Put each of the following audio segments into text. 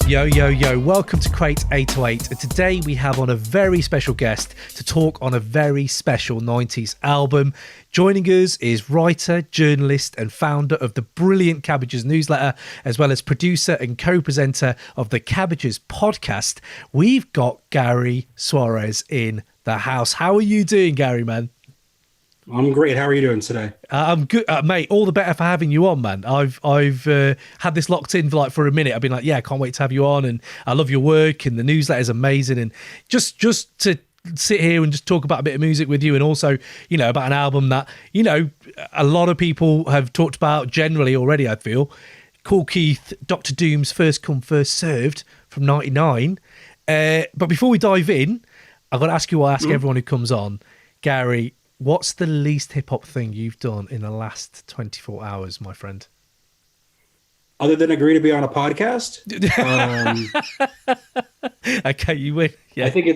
Yo, yo, yo, welcome to Crate 808. And today we have on a very special guest to talk on a very special 90s album. Joining us is writer, journalist and founder of the brilliant Cabbages newsletter, as well as producer and co-presenter of the Cabbages podcast. We've got Gary Suarez in the house. How are you doing, Gary, man? I'm great. How are you doing today? I'm good, mate. All the better for having you on, man. I've had this locked in for a minute. I've been like, yeah, I can't wait to have you on, and I love your work, and the newsletter is amazing, and just to sit here and just talk about a bit of music with you, and also, you know, about an album that, you know, a lot of people have talked about generally already. I feel Kool Keith, Dr. Doom's First Come, First Served from '99. But before we dive in, I've got to ask you what I ask everyone who comes on, Gary. What's the least hip-hop thing you've done in the last 24 hours, my friend? Other than agree to be on a podcast? Okay, you win. Yeah. I think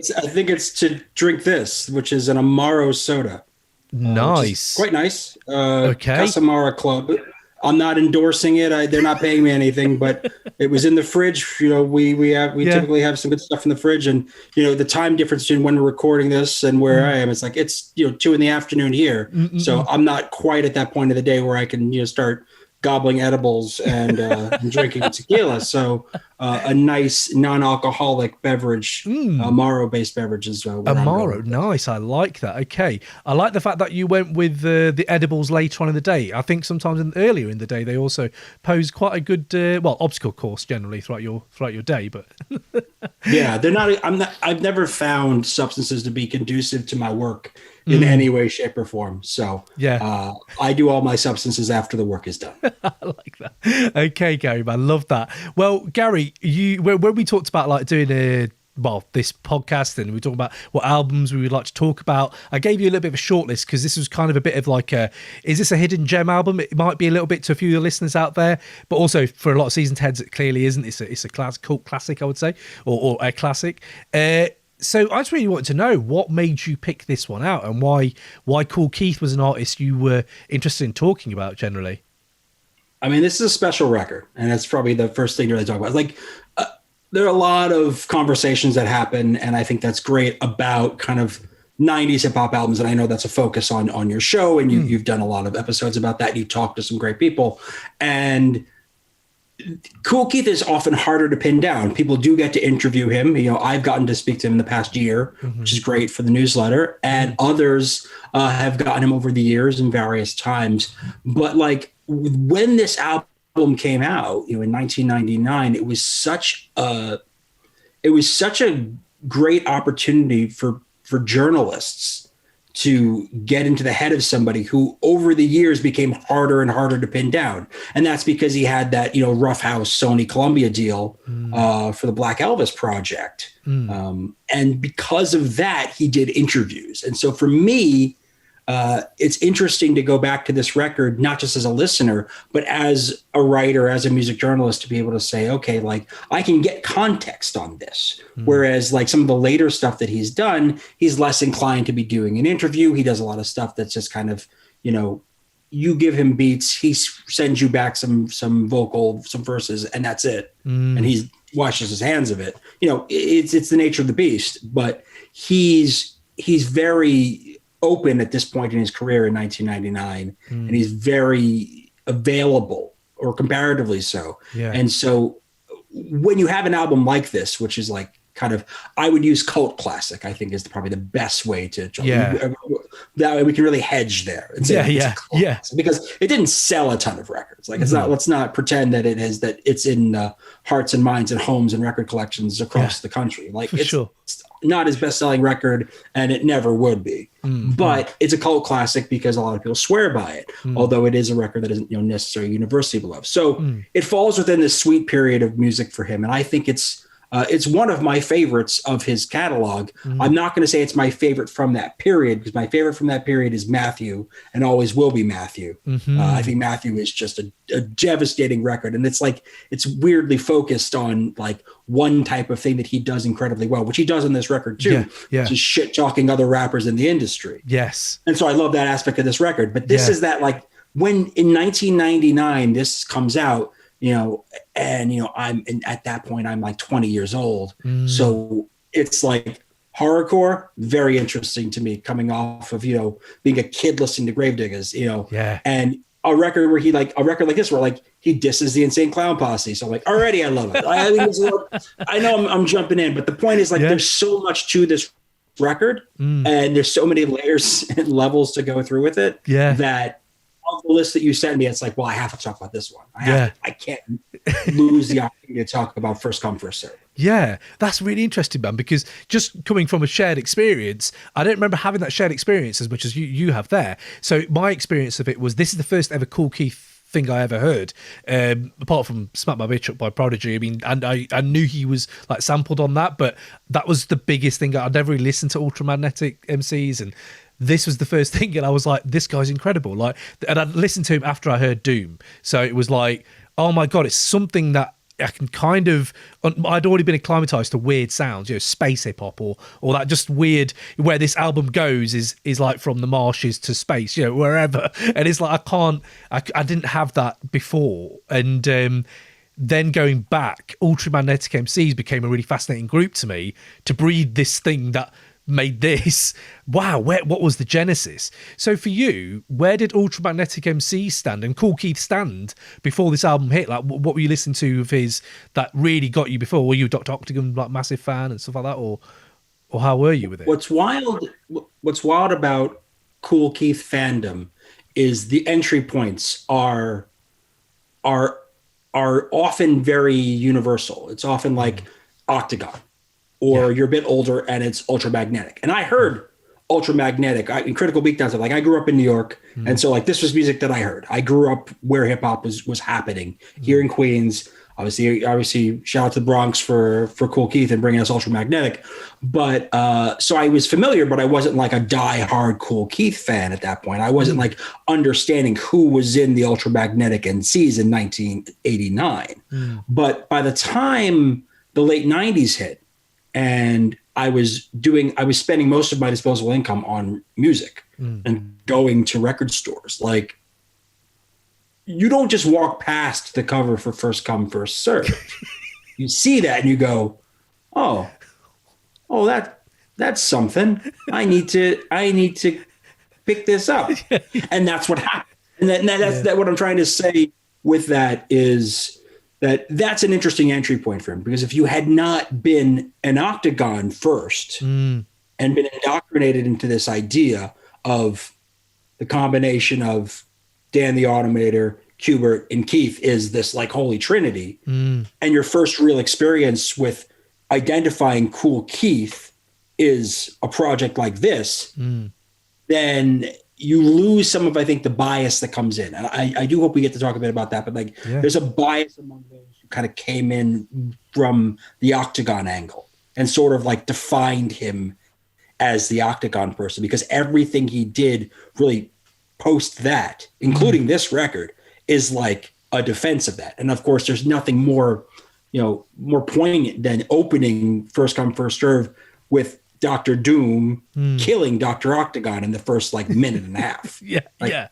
it's to drink this, which is an Amaro soda. Nice. Quite nice. Okay. Casamara Club. I'm not endorsing it. They're not paying me anything, but it was in the fridge. You know, we typically have some good stuff in the fridge, and you know the time difference between when we're recording this and where I am. It's like it's 2 p.m. here, so I'm not quite at that point of the day where I can start gobbling edibles and drinking tequila. So a nice non-alcoholic beverage, Amaro-based beverage is Amaro, nice. I like that. Okay, I like the fact that you went with the edibles later on in the day. I think sometimes earlier in the day they also pose quite a good obstacle course generally throughout your day. But yeah, they're not. I've never found substances to be conducive to my work in any way, shape, or form. So yeah, I do all my substances after the work is done. I like that. Okay, Gary, man, love that. Well, Gary, when we talked about like doing this podcast, and we talked about what albums we would like to talk about, I gave you a little bit of a short list because this was kind of a bit of like is this a hidden gem album? It might be a little bit to a few of the listeners out there, but also for a lot of seasoned heads, it clearly isn't. It's a cult classic, I would say, or a classic. So I just really wanted to know what made you pick this one out, and why Kool Keith was an artist you were interested in talking about generally. I mean, this is a special record, and that's probably the first thing to really talk about. Like, there are a lot of conversations that happen, and I think that's great about kind of 90s hip hop albums. And I know that's a focus on your show, and you've done a lot of episodes about that. You've talked to some great people, and Kool Keith is often harder to pin down. People do get to interview him. I've gotten to speak to him in the past year, which is great for the newsletter, and others have gotten him over the years in various times. But like when this album came out, in 1999, it was such a great opportunity for journalists to get into the head of somebody who over the years became harder and harder to pin down. And that's because he had that, Rough House Sony Columbia deal for the Black Elvis project. And because of that, he did interviews. And so for me, it's interesting to go back to this record, not just as a listener, but as a writer, as a music journalist, to be able to say, okay, like I can get context on this. Whereas like some of the later stuff that he's done, he's less inclined to be doing an interview. He does a lot of stuff that's just kind of, you give him beats, he sends you back some verses, and that's it. And he washes his hands of it. It's the nature of the beast, but he's very open at this point in his career in 1999, and he's very available, or comparatively so. Yeah. And so when you have an album like this, which is like kind of, I would use cult classic, I think is probably the best way to, that way we can really hedge there and say classic, because it didn't sell a ton of records. Like it's not, let's not pretend that it's in hearts and minds and homes and record collections across the country. Like it's not his best-selling record, and it never would be. But it's a cult classic because a lot of people swear by it, although it is a record that isn't necessarily universally beloved. So it falls within this sweet period of music for him, and I think it's one of my favorites of his catalog. I'm not going to say it's my favorite from that period, because my favorite from that period is Matthew, and always will be Matthew. I think Matthew is just a devastating record, and it's like it's weirdly focused on like one type of thing that he does incredibly well, which he does on this record too, which is shit talking other rappers in the industry. Yes, and so I love that aspect of this record. But this is that like when in 1999 this comes out, and at that point I'm like 20 years old. So it's like horrorcore, very interesting to me, coming off of, being a kid listening to Gravediggers, Yeah. and a record like this where like he disses the Insane Clown Posse. So like already I love it. I know I'm jumping in, but the point is like there's so much to this record and there's so many layers and levels to go through with it that of the list that you sent me, it's like, well, I have to talk about this one. I can't lose the opportunity to talk about First Come, First Serve. Yeah, that's really interesting, man, because just coming from a shared experience, I don't remember having that shared experience as much as you have there. So my experience of it was, this is the first ever Kool Keith thing I ever heard, apart from Smack My Bitch Up by Prodigy. I mean, and I knew he was like sampled on that, but that was the biggest thing. I'd never really listened to Ultramagnetic MCs, and this was the first thing, and I was like, this guy's incredible. Like, and I'd listened to him after I heard Dooom, so it was like, oh my god, it's something that I can kind of, I'd already been acclimatized to weird sounds, space hip hop or that just weird, where this album goes is like from the marshes to space, wherever. And it's like, I didn't have that before. And then going back, Ultramagnetic MCs became a really fascinating group to me to breed this thing that made this. Wow, what was the genesis? So for you, where did Ultramagnetic MC stand and Kool Keith stand before this album hit? Like, what were you listening to of his that really got you before? Were you a Dr. Octagon like massive fan and stuff like that, or how were you with it? What's wild about Kool Keith fandom is the entry points are often very universal. It's often like Octagon, or you're a bit older and it's Ultramagnetic. And I heard Ultramagnetic in Critical Beatdowns. Like, I grew up in New York, and so like this was music that I heard. I grew up where hip hop was happening here in Queens. Obviously, shout out to the Bronx for Kool Keith and bringing us Ultramagnetic. But so I was familiar, but I wasn't like a die-hard Kool Keith fan at that point. I wasn't like understanding who was in the Ultramagnetic MCs in 1989. But by the time the late 90s hit, and I was spending most of my disposable income on music and going to record stores. Like, you don't just walk past the cover for First Come, First Serve. You see that and you go, oh, that's something. I need to pick this up. And that's what happened. And that's what I'm trying to say with that is that's an interesting entry point for him, because if you had not been an Octagon first and been indoctrinated into this idea of the combination of Dan the Automator, Qbert, and Keith is this like holy trinity, and your first real experience with identifying Kool Keith is a project like this, then you lose some of, I think, the bias that comes in. And I do hope we get to talk a bit about that, but there's a bias among those who kind of came in from the Octagon angle and sort of like defined him as the Octagon person, because everything he did really post that, including this record, is like a defense of that. And of course, there's nothing more, more poignant than opening First Come, First Serve with Dr. Dooom killing Dr. Octagon in the first like minute and a half.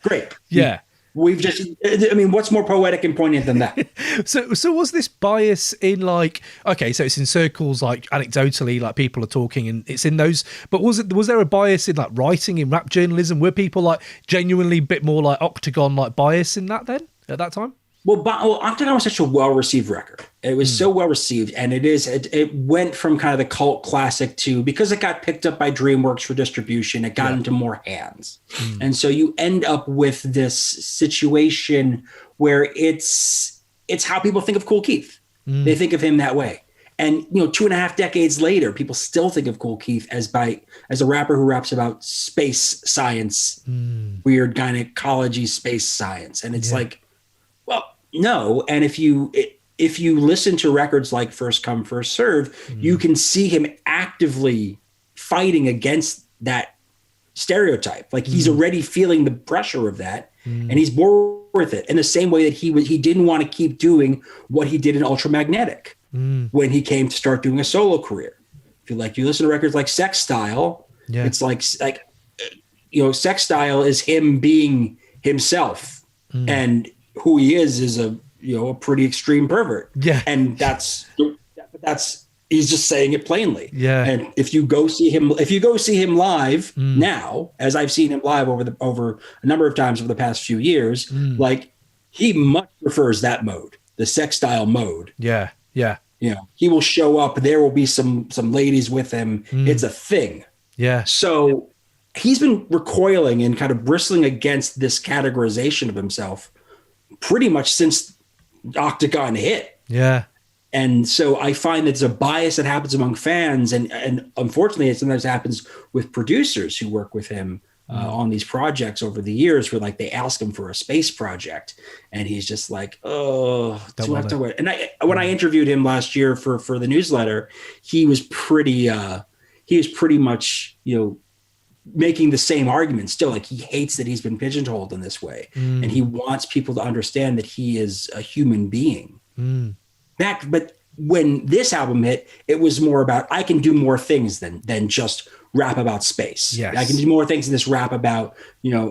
Great. Yeah. We've just, I mean, what's more poetic and poignant than that? So was this bias in like, okay, so it's in circles, like anecdotally, like people are talking and it's in those, but was there a bias in like writing, in rap journalism? Were people like genuinely a bit more like Octagon, like bias in that then at that time? Well, Octagon was such a well-received record. It was so well-received, and it went from kind of the cult classic to, because it got picked up by DreamWorks for distribution, it got into more hands. And so you end up with this situation where it's how people think of Kool Keith. They think of him that way. And, 2.5 decades later, people still think of Kool Keith as a rapper who raps about space science, weird gynecology, space science. And it's like, well, no. And if you listen to records like First Come, First Serve, you can see him actively fighting against that stereotype. Like, he's already feeling the pressure of that, and he's bored with it. In the same way that he didn't want to keep doing what he did in Ultramagnetic when he came to start doing a solo career. If you listen to records like Sex Style, it's like Sex Style is him being himself and who he is a a pretty extreme pervert. Yeah. And that's he's just saying it plainly. Yeah. And if you go see him live now, as I've seen him live over a number of times over the past few years, like he much prefers that mode, the sex style mode. Yeah. Yeah. He will show up. There will be some ladies with him. It's a thing. Yeah. So he's been recoiling and kind of bristling against this categorization of himself pretty much since Octagon hit. Yeah. And so I find that there's a bias that happens among fans, and unfortunately, it sometimes happens with producers who work with him on these projects over the years, where like they ask him for a space project, and he's just like, "Oh, too much to wait." And when I interviewed him last year for the newsletter, he was pretty much making the same argument still. Like he hates that he's been pigeonholed in this way, and he wants people to understand that he is a human being. But when this album hit, it was more about, I can do more things than just rap about space. Yes. I can do more things than this rap about,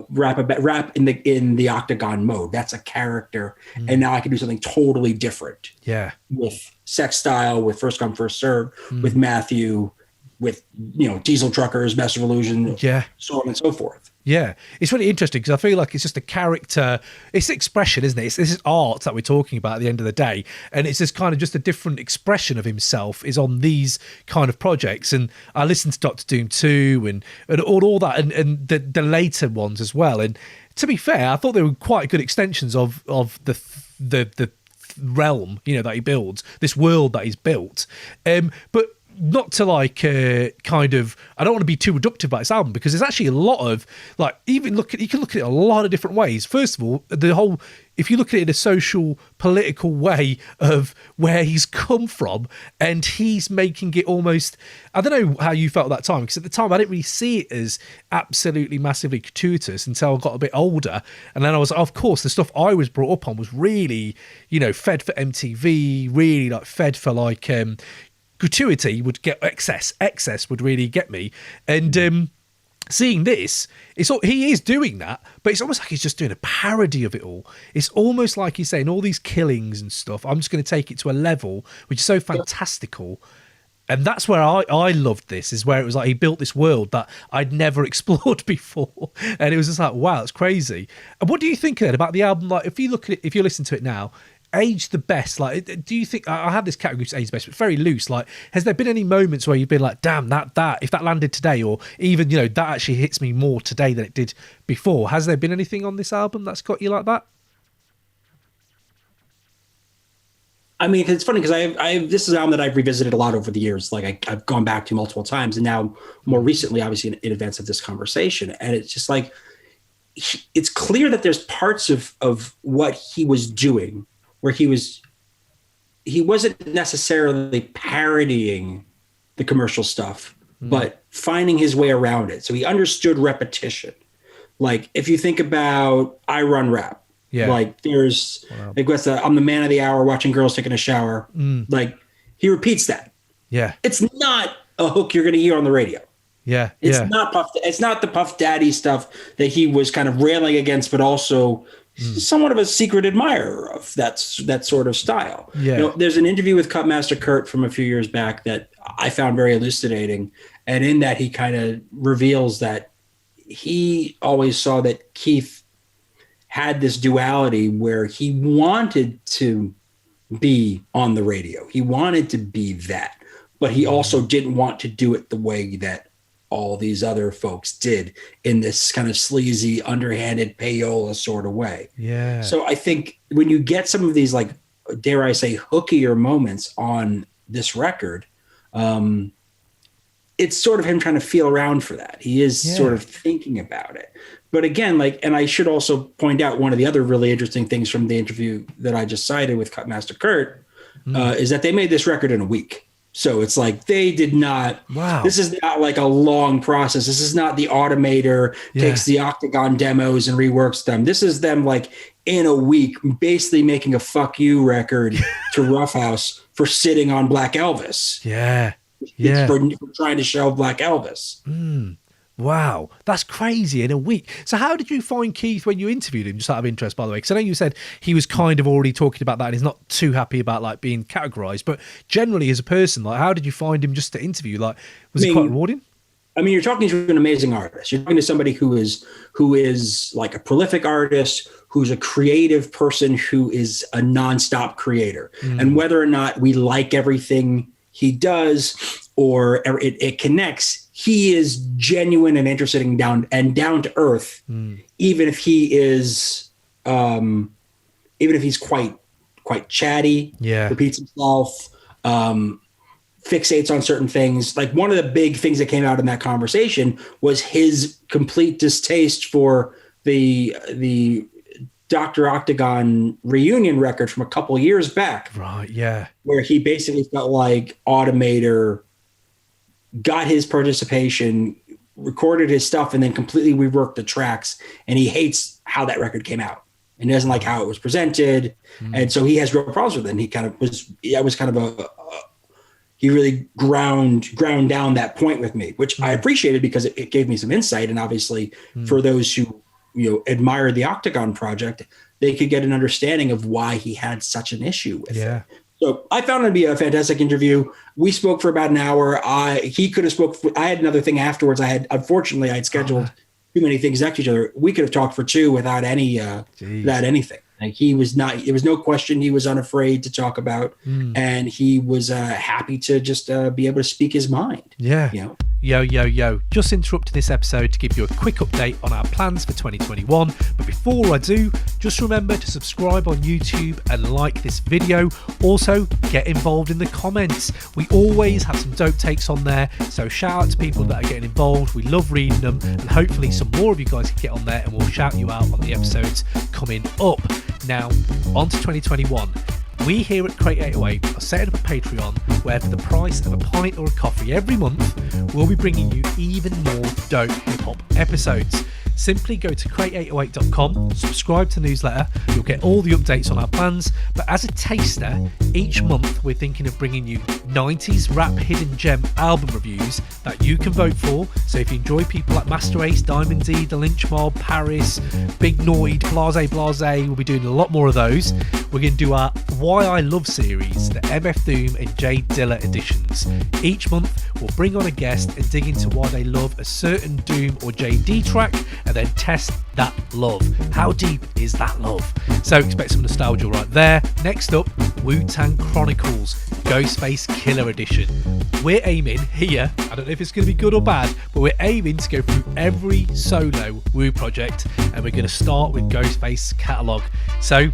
rap in the Octagon mode. That's a character. And now I can do something totally different. Yeah. With Sex Style, with First Come, First Serve, with Matthew, with, Diesel Truckers, Master of Illusion, so on and so forth. Yeah, it's really interesting because I feel like it's just a character. It's expression, isn't it? This is art that we're talking about at the end of the day, and it's just kind of just a different expression of himself is on these kind of projects. And I listened to Doctor Doom 2 and all that, and the later ones as well. And to be fair, I thought they were quite good extensions of the realm that he builds, this world that he's built. But not to kind of, I don't want to be too reductive about this album, because there's actually a lot of you can look at it a lot of different ways. First of all, if you look at it in a social, political way of where he's come from, and he's making it almost, I don't know how you felt at that time, because at the time I didn't really see it as absolutely massively gratuitous until I got a bit older. And then I was, of course, the stuff I was brought up on was really, fed for MTV, really fed for gratuity would get excess would really get me. And seeing this, he is doing that, but it's almost like he's just doing a parody of it all. It's almost like he's saying all these killings and stuff, I'm just going to take it to a level which is so fantastical. And that's where I loved this, is where it was like he built this world that I'd never explored before. And it was just like, wow, it's crazy. And what do you think then about the album? Like, if you look at it, if you listen to it now, age the best, do you think, I have this category age the best, but very loose, has there been any moments where you've been like, damn, that if that landed today, or even that actually hits me more today than it did before? Has there been anything on this album that's got you like that? I mean, it's funny because this is an album that I've revisited a lot over the years. Like I've gone back to multiple times, and now more recently, obviously in advance of this conversation, and it's just like, it's clear that there's parts of what he was doing where he wasn't necessarily parodying the commercial stuff, but finding his way around it. So he understood repetition. Like if you think about I Run Rap, there's I'm the man of the hour watching girls taking a shower. Like he repeats that. Yeah. It's not a hook you're going to hear on the radio. Yeah. It's not the Puff Daddy stuff that he was kind of railing against, but also somewhat of a secret admirer of that sort of style. Yeah. There's an interview with Cutmaster Kurt from a few years back that I found very elucidating. And in that, he kind of reveals that he always saw that Keith had this duality where he wanted to be on the radio. He wanted to be that, but he also didn't want to do it the way that all these other folks did, in this kind of sleazy, underhanded payola sort of way. Yeah. So I think when you get some of these, dare I say, hookier moments on this record, it's sort of him trying to feel around for that. He is sort of thinking about it. But again, and I should also point out one of the other really interesting things from the interview that I just cited with Cutmaster Kurt is that they made this record in a week. So it's like they did not. Wow. This is not like a long process. This is not the automator takes the Octagon demos and reworks them. This is them in a week, basically making a fuck you record to Roughhouse for sitting on Black Elvis. Yeah. For trying to shelve Black Elvis. Wow, that's crazy in a week. So how did you find Keith when you interviewed him, just out of interest, by the way? Because I know you said he was kind of already talking about that and he's not too happy about like being categorized, but generally as a person, like how did you find him just to interview? Like, was it quite rewarding? I mean, you're talking to an amazing artist. You're talking to somebody who is like a prolific artist, who's a creative person, who is a nonstop creator. And whether or not we like everything he does or it connects, he is genuine and interested and down to earth, even if he is, even if he's quite chatty, repeats himself, fixates on certain things. Like one of the big things that came out in that conversation was his complete distaste for the Dr. Octagon reunion record from a couple years back. Right. Yeah. Where he basically felt like Automator got his participation, recorded his stuff, and then completely reworked the tracks. And he hates how that record came out and doesn't like how it was presented. And so he has real problems with it. And he kind of was, he really ground down that point with me, which I appreciated because it gave me some insight. And obviously for those who, admired the Octagon project, they could get an understanding of why he had such an issue with it. So I found it to be a fantastic interview. We spoke for about an hour. He could have I had another thing afterwards. Unfortunately, I had scheduled too many things next to each other. We could have talked for two without anything. Like it was no question he was unafraid to talk about, and he was happy to just be able to speak his mind. Yeah. Yo. Just interrupting this episode to give you a quick update on our plans for 2021. But before I do, just remember to subscribe on YouTube and like this video. Also, get involved in the comments. We always have some dope takes on there. So shout out to people that are getting involved. We love reading them. And hopefully some more of you guys can get on there and we'll shout you out on the episodes coming up. Now, on to 2021. We here at Crate 808 are setting up a Patreon where for the price of a pint or a coffee every month, we'll be bringing you even more dope hip-hop episodes. Simply go to crate808.com, subscribe to the newsletter, you'll get all the updates on our plans, but as a taster, each month we're thinking of bringing you 90s rap hidden gem album reviews that you can vote for. So if you enjoy people like Master Ace, Diamond D, The Lynch Mob, Paris, Big Noid, Blase, we'll be doing a lot more of those. We're going to do our Why I Love series, the MF Dooom and J Dilla editions. Each month we'll bring on a guest and dig into why they love a certain Dooom or JD track, and then test that love. How deep is that love? So expect some nostalgia right there. Next up, Wu-Tang Chronicles, Ghostface Killer Edition. We're aiming here, I don't know if it's going to be good or bad, but we're aiming to go through every solo Wu project, and we're going to start with Ghostface catalogue. So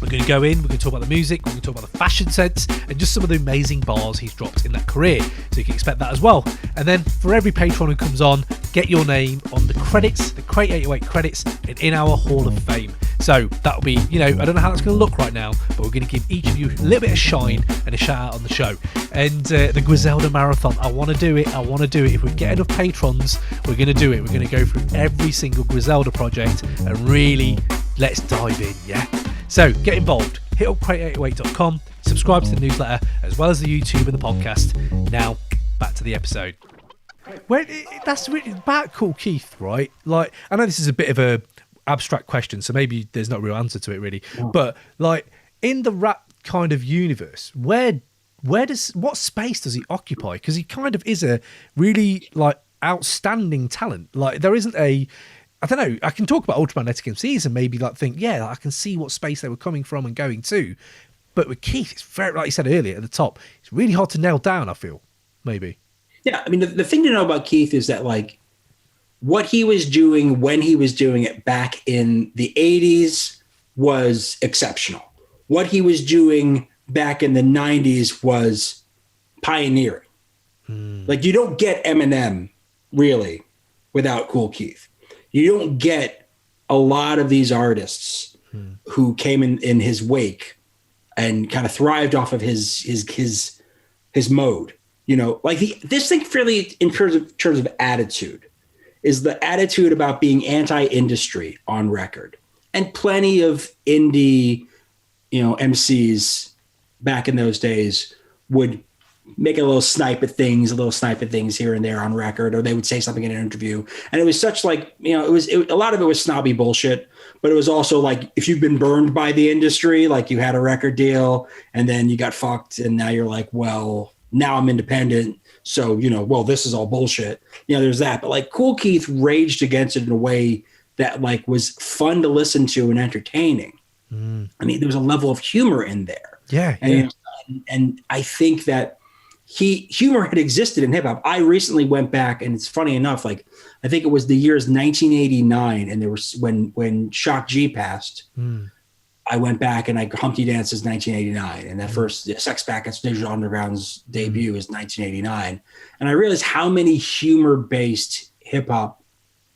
we're going to go in, we're going to talk about the music, we're going to talk about the fashion sense, and just some of the amazing bars he's dropped in that career. So you can expect that as well. And then for every patron who comes on, get your name on the credits, the Crate 808 credits, and in our Hall of Fame. So that'll be, I don't know how that's going to look right now, but we're going to give each of you a little bit of shine and a shout out on the show. And the Griselda Marathon, I want to do it. If we get enough patrons, we're going to do it. We're going to go through every single Griselda project and really let's dive in, yeah? So get involved. Hit up crate808.com, subscribe to the newsletter, as well as the YouTube and the podcast. Now, back to the episode. Well, that's really about Kool Keith, right? Like, I know this is a bit of a abstract question, so maybe there's not a real answer to it, really. Yeah. But like in the rap kind of universe, what space does he occupy? Because he kind of is a really like outstanding talent. Like there isn't I don't know. I can talk about Ultramagnetic MCs and maybe like think, yeah, I can see what space they were coming from and going to. But with Keith, it's very, like you said earlier at the top, it's really hard to nail down, I feel, maybe. Yeah, I mean, the thing to know about Keith is that, like, what he was doing when he was doing it back in the 80s was exceptional. What he was doing back in the 90s was pioneering. Like, you don't get Eminem, really, without Kool Keith. You don't get a lot of these artists who came in his wake and kind of thrived off of his mode. Like this thing fairly in terms of attitude is the attitude about being anti-industry on record. And plenty of indie, MCs back in those days would make a little snipe at things here and there on record, or they would say something in an interview. And it was such like, a lot of it was snobby bullshit, but it was also like, if you've been burned by the industry, like you had a record deal and then you got fucked and now you're like, well, now I'm independent. So, well, this is all bullshit. There's that. But like Kool Keith raged against it in a way that like was fun to listen to and entertaining. I mean, there was a level of humor in there. Yeah. And I think that humor had existed in hip hop. I recently went back, and it's funny enough, like I think it was the years 1989, and there was when Shock G passed. I went back and I Humpty Dance is 1989, and that first Sex Packets Digital Underground's debut is 1989, and I realized how many humor-based hip hop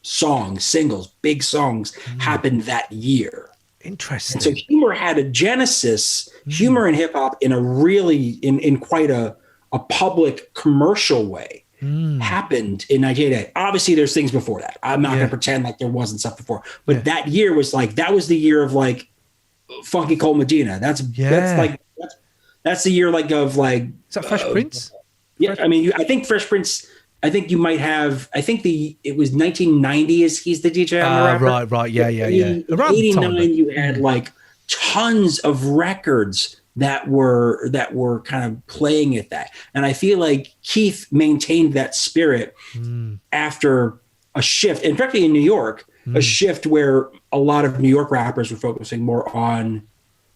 songs, singles, big songs happened that year. Interesting. And so humor had a genesis, humor in hip hop in a really in quite a public commercial way happened in 1988. Obviously there's things before that. I'm not going to pretend like there wasn't stuff before, but that year was like, that was the year of like Funky Cold Medina. That's the year like of like, is that Fresh Prince? Yeah. I mean, I think Fresh Prince, I think you might have, it was 1990 is he's the DJ on the rapper. Right. Yeah. In 89, you had like tons of records that were kind of playing at that. And I feel like Keith maintained that spirit after a shift, and particularly in New York, a shift where a lot of New York rappers were focusing more on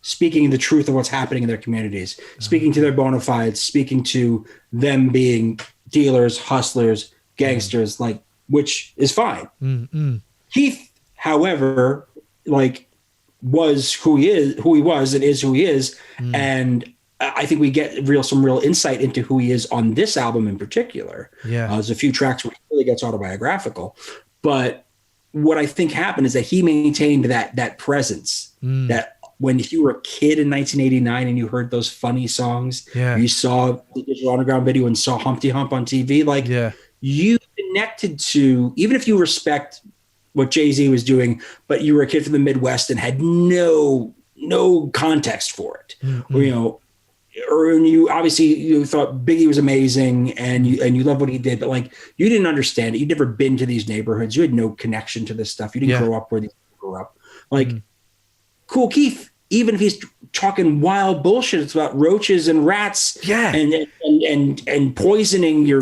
speaking the truth of what's happening in their communities, speaking to their bona fides, speaking to them being dealers, hustlers, gangsters, like, which is fine. Keith, however, like, was who he was and is who he is. And I think we get some real insight into who he is on this album in particular. There's a few tracks where he really gets autobiographical, but what I think happened is that he maintained that presence, that when you were a kid in 1989 and you heard those funny songs, you saw the Digital Underground video and saw Humpty Hump on TV, like you connected to, even if you respect what Jay-Z was doing, but you were a kid from the Midwest and had no context for it. Or you obviously you thought Biggie was amazing and you loved what he did, but like you didn't understand it. You'd never been to these neighborhoods. You had no connection to this stuff. You didn't grow up where these people grew up. Like Kool Keith, even if he's talking wild bullshit, it's about roaches and rats and poisoning your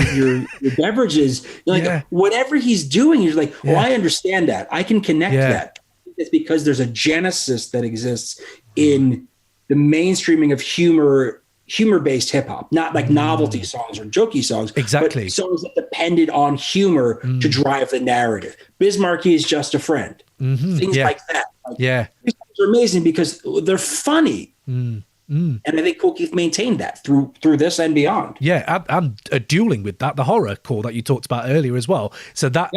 beverages. You're like, whatever he's doing, you're like, oh, I understand that. I can connect that. It's because there's a genesis that exists in the mainstreaming of humor-based hip hop, not like novelty songs or jokey songs. Exactly. But songs that depended on humor to drive the narrative. Bismarcky is just a friend. Things like that. Like, these songs are amazing because they're funny. And I think Kool Keith maintained that through this and beyond. Yeah, I'm dueling with that, the horror core that you talked about earlier as well. So that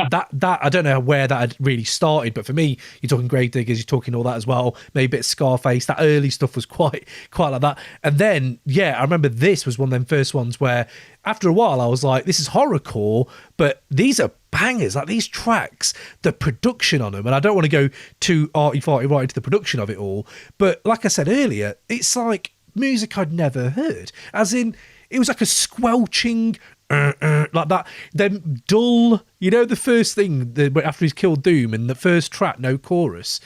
I don't know where that had really started, but for me, you're talking Gravediggers, you're talking all that as well, maybe a bit of Scarface. That early stuff was quite like that. And then, I remember this was one of them first ones where after a while I was like, this is horrorcore, but these are bangers. Like these tracks, the production on them, and I don't want to go too arty-farty right into the production of it all, but like I said earlier, it's like music I'd never heard. As in, it was like a squelching like that, then dull, the first thing after he's killed Dooom and the first track, no chorus,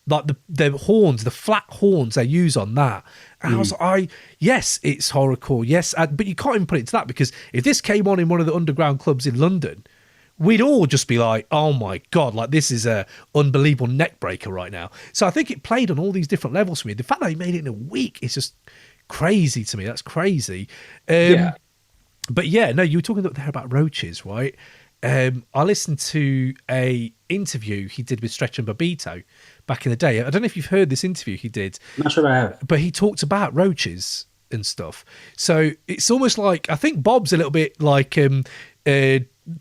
like the horns, the flat horns they use on that. And I was like, yes, it's horrorcore, yes, but you can't even put it to that, because if this came on in one of the underground clubs in London, we'd all just be like, oh my God, like this is a unbelievable neck breaker right now. So I think it played on all these different levels for me. The fact that he made it in a week is just crazy to me. That's crazy. But you were talking there about roaches, right? I listened to a interview he did with Stretch and Bobbito back in the day. I don't know if you've heard this interview he did. I'm not sure I have. But he talked about roaches and stuff. So it's almost like, I think Bob's a little bit like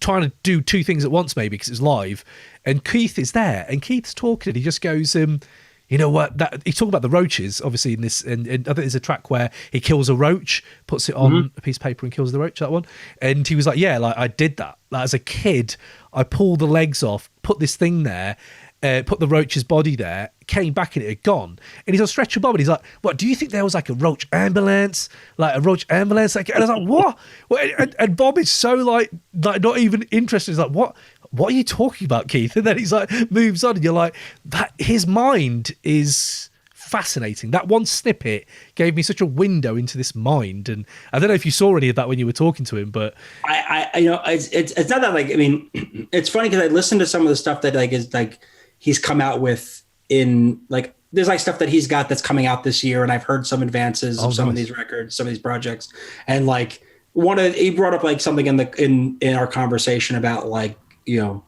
trying to do two things at once, maybe, because it's live. And Keith is there, and Keith's talking, and he just goes, you know what? He's talking about the roaches, obviously, in this. And I think there's a track where he kills a roach, puts it on a piece of paper and kills the roach, that one. And he was like, like I did that. Like, as a kid, I pulled the legs off, put this thing there, put the roach's body there, came back and it had gone. And he's on stretcher Bob and he's like, what, do you think there was like a roach ambulance? Like a roach ambulance? Like, and I was like, what? And Bob is so like not even interested. He's like, what are you talking about, Keith? And then he's like, moves on and you're like, that his mind is fascinating. That one snippet gave me such a window into this mind. And I don't know if you saw any of that when you were talking to him, but I you know, it's not that like, I mean, it's funny because I listened to some of the stuff that like is like he's come out with in like, there's like stuff that he's got that's coming out this year. And I've heard some advances of some of these records, some of these projects. And like he brought up like something in our conversation about like, you know,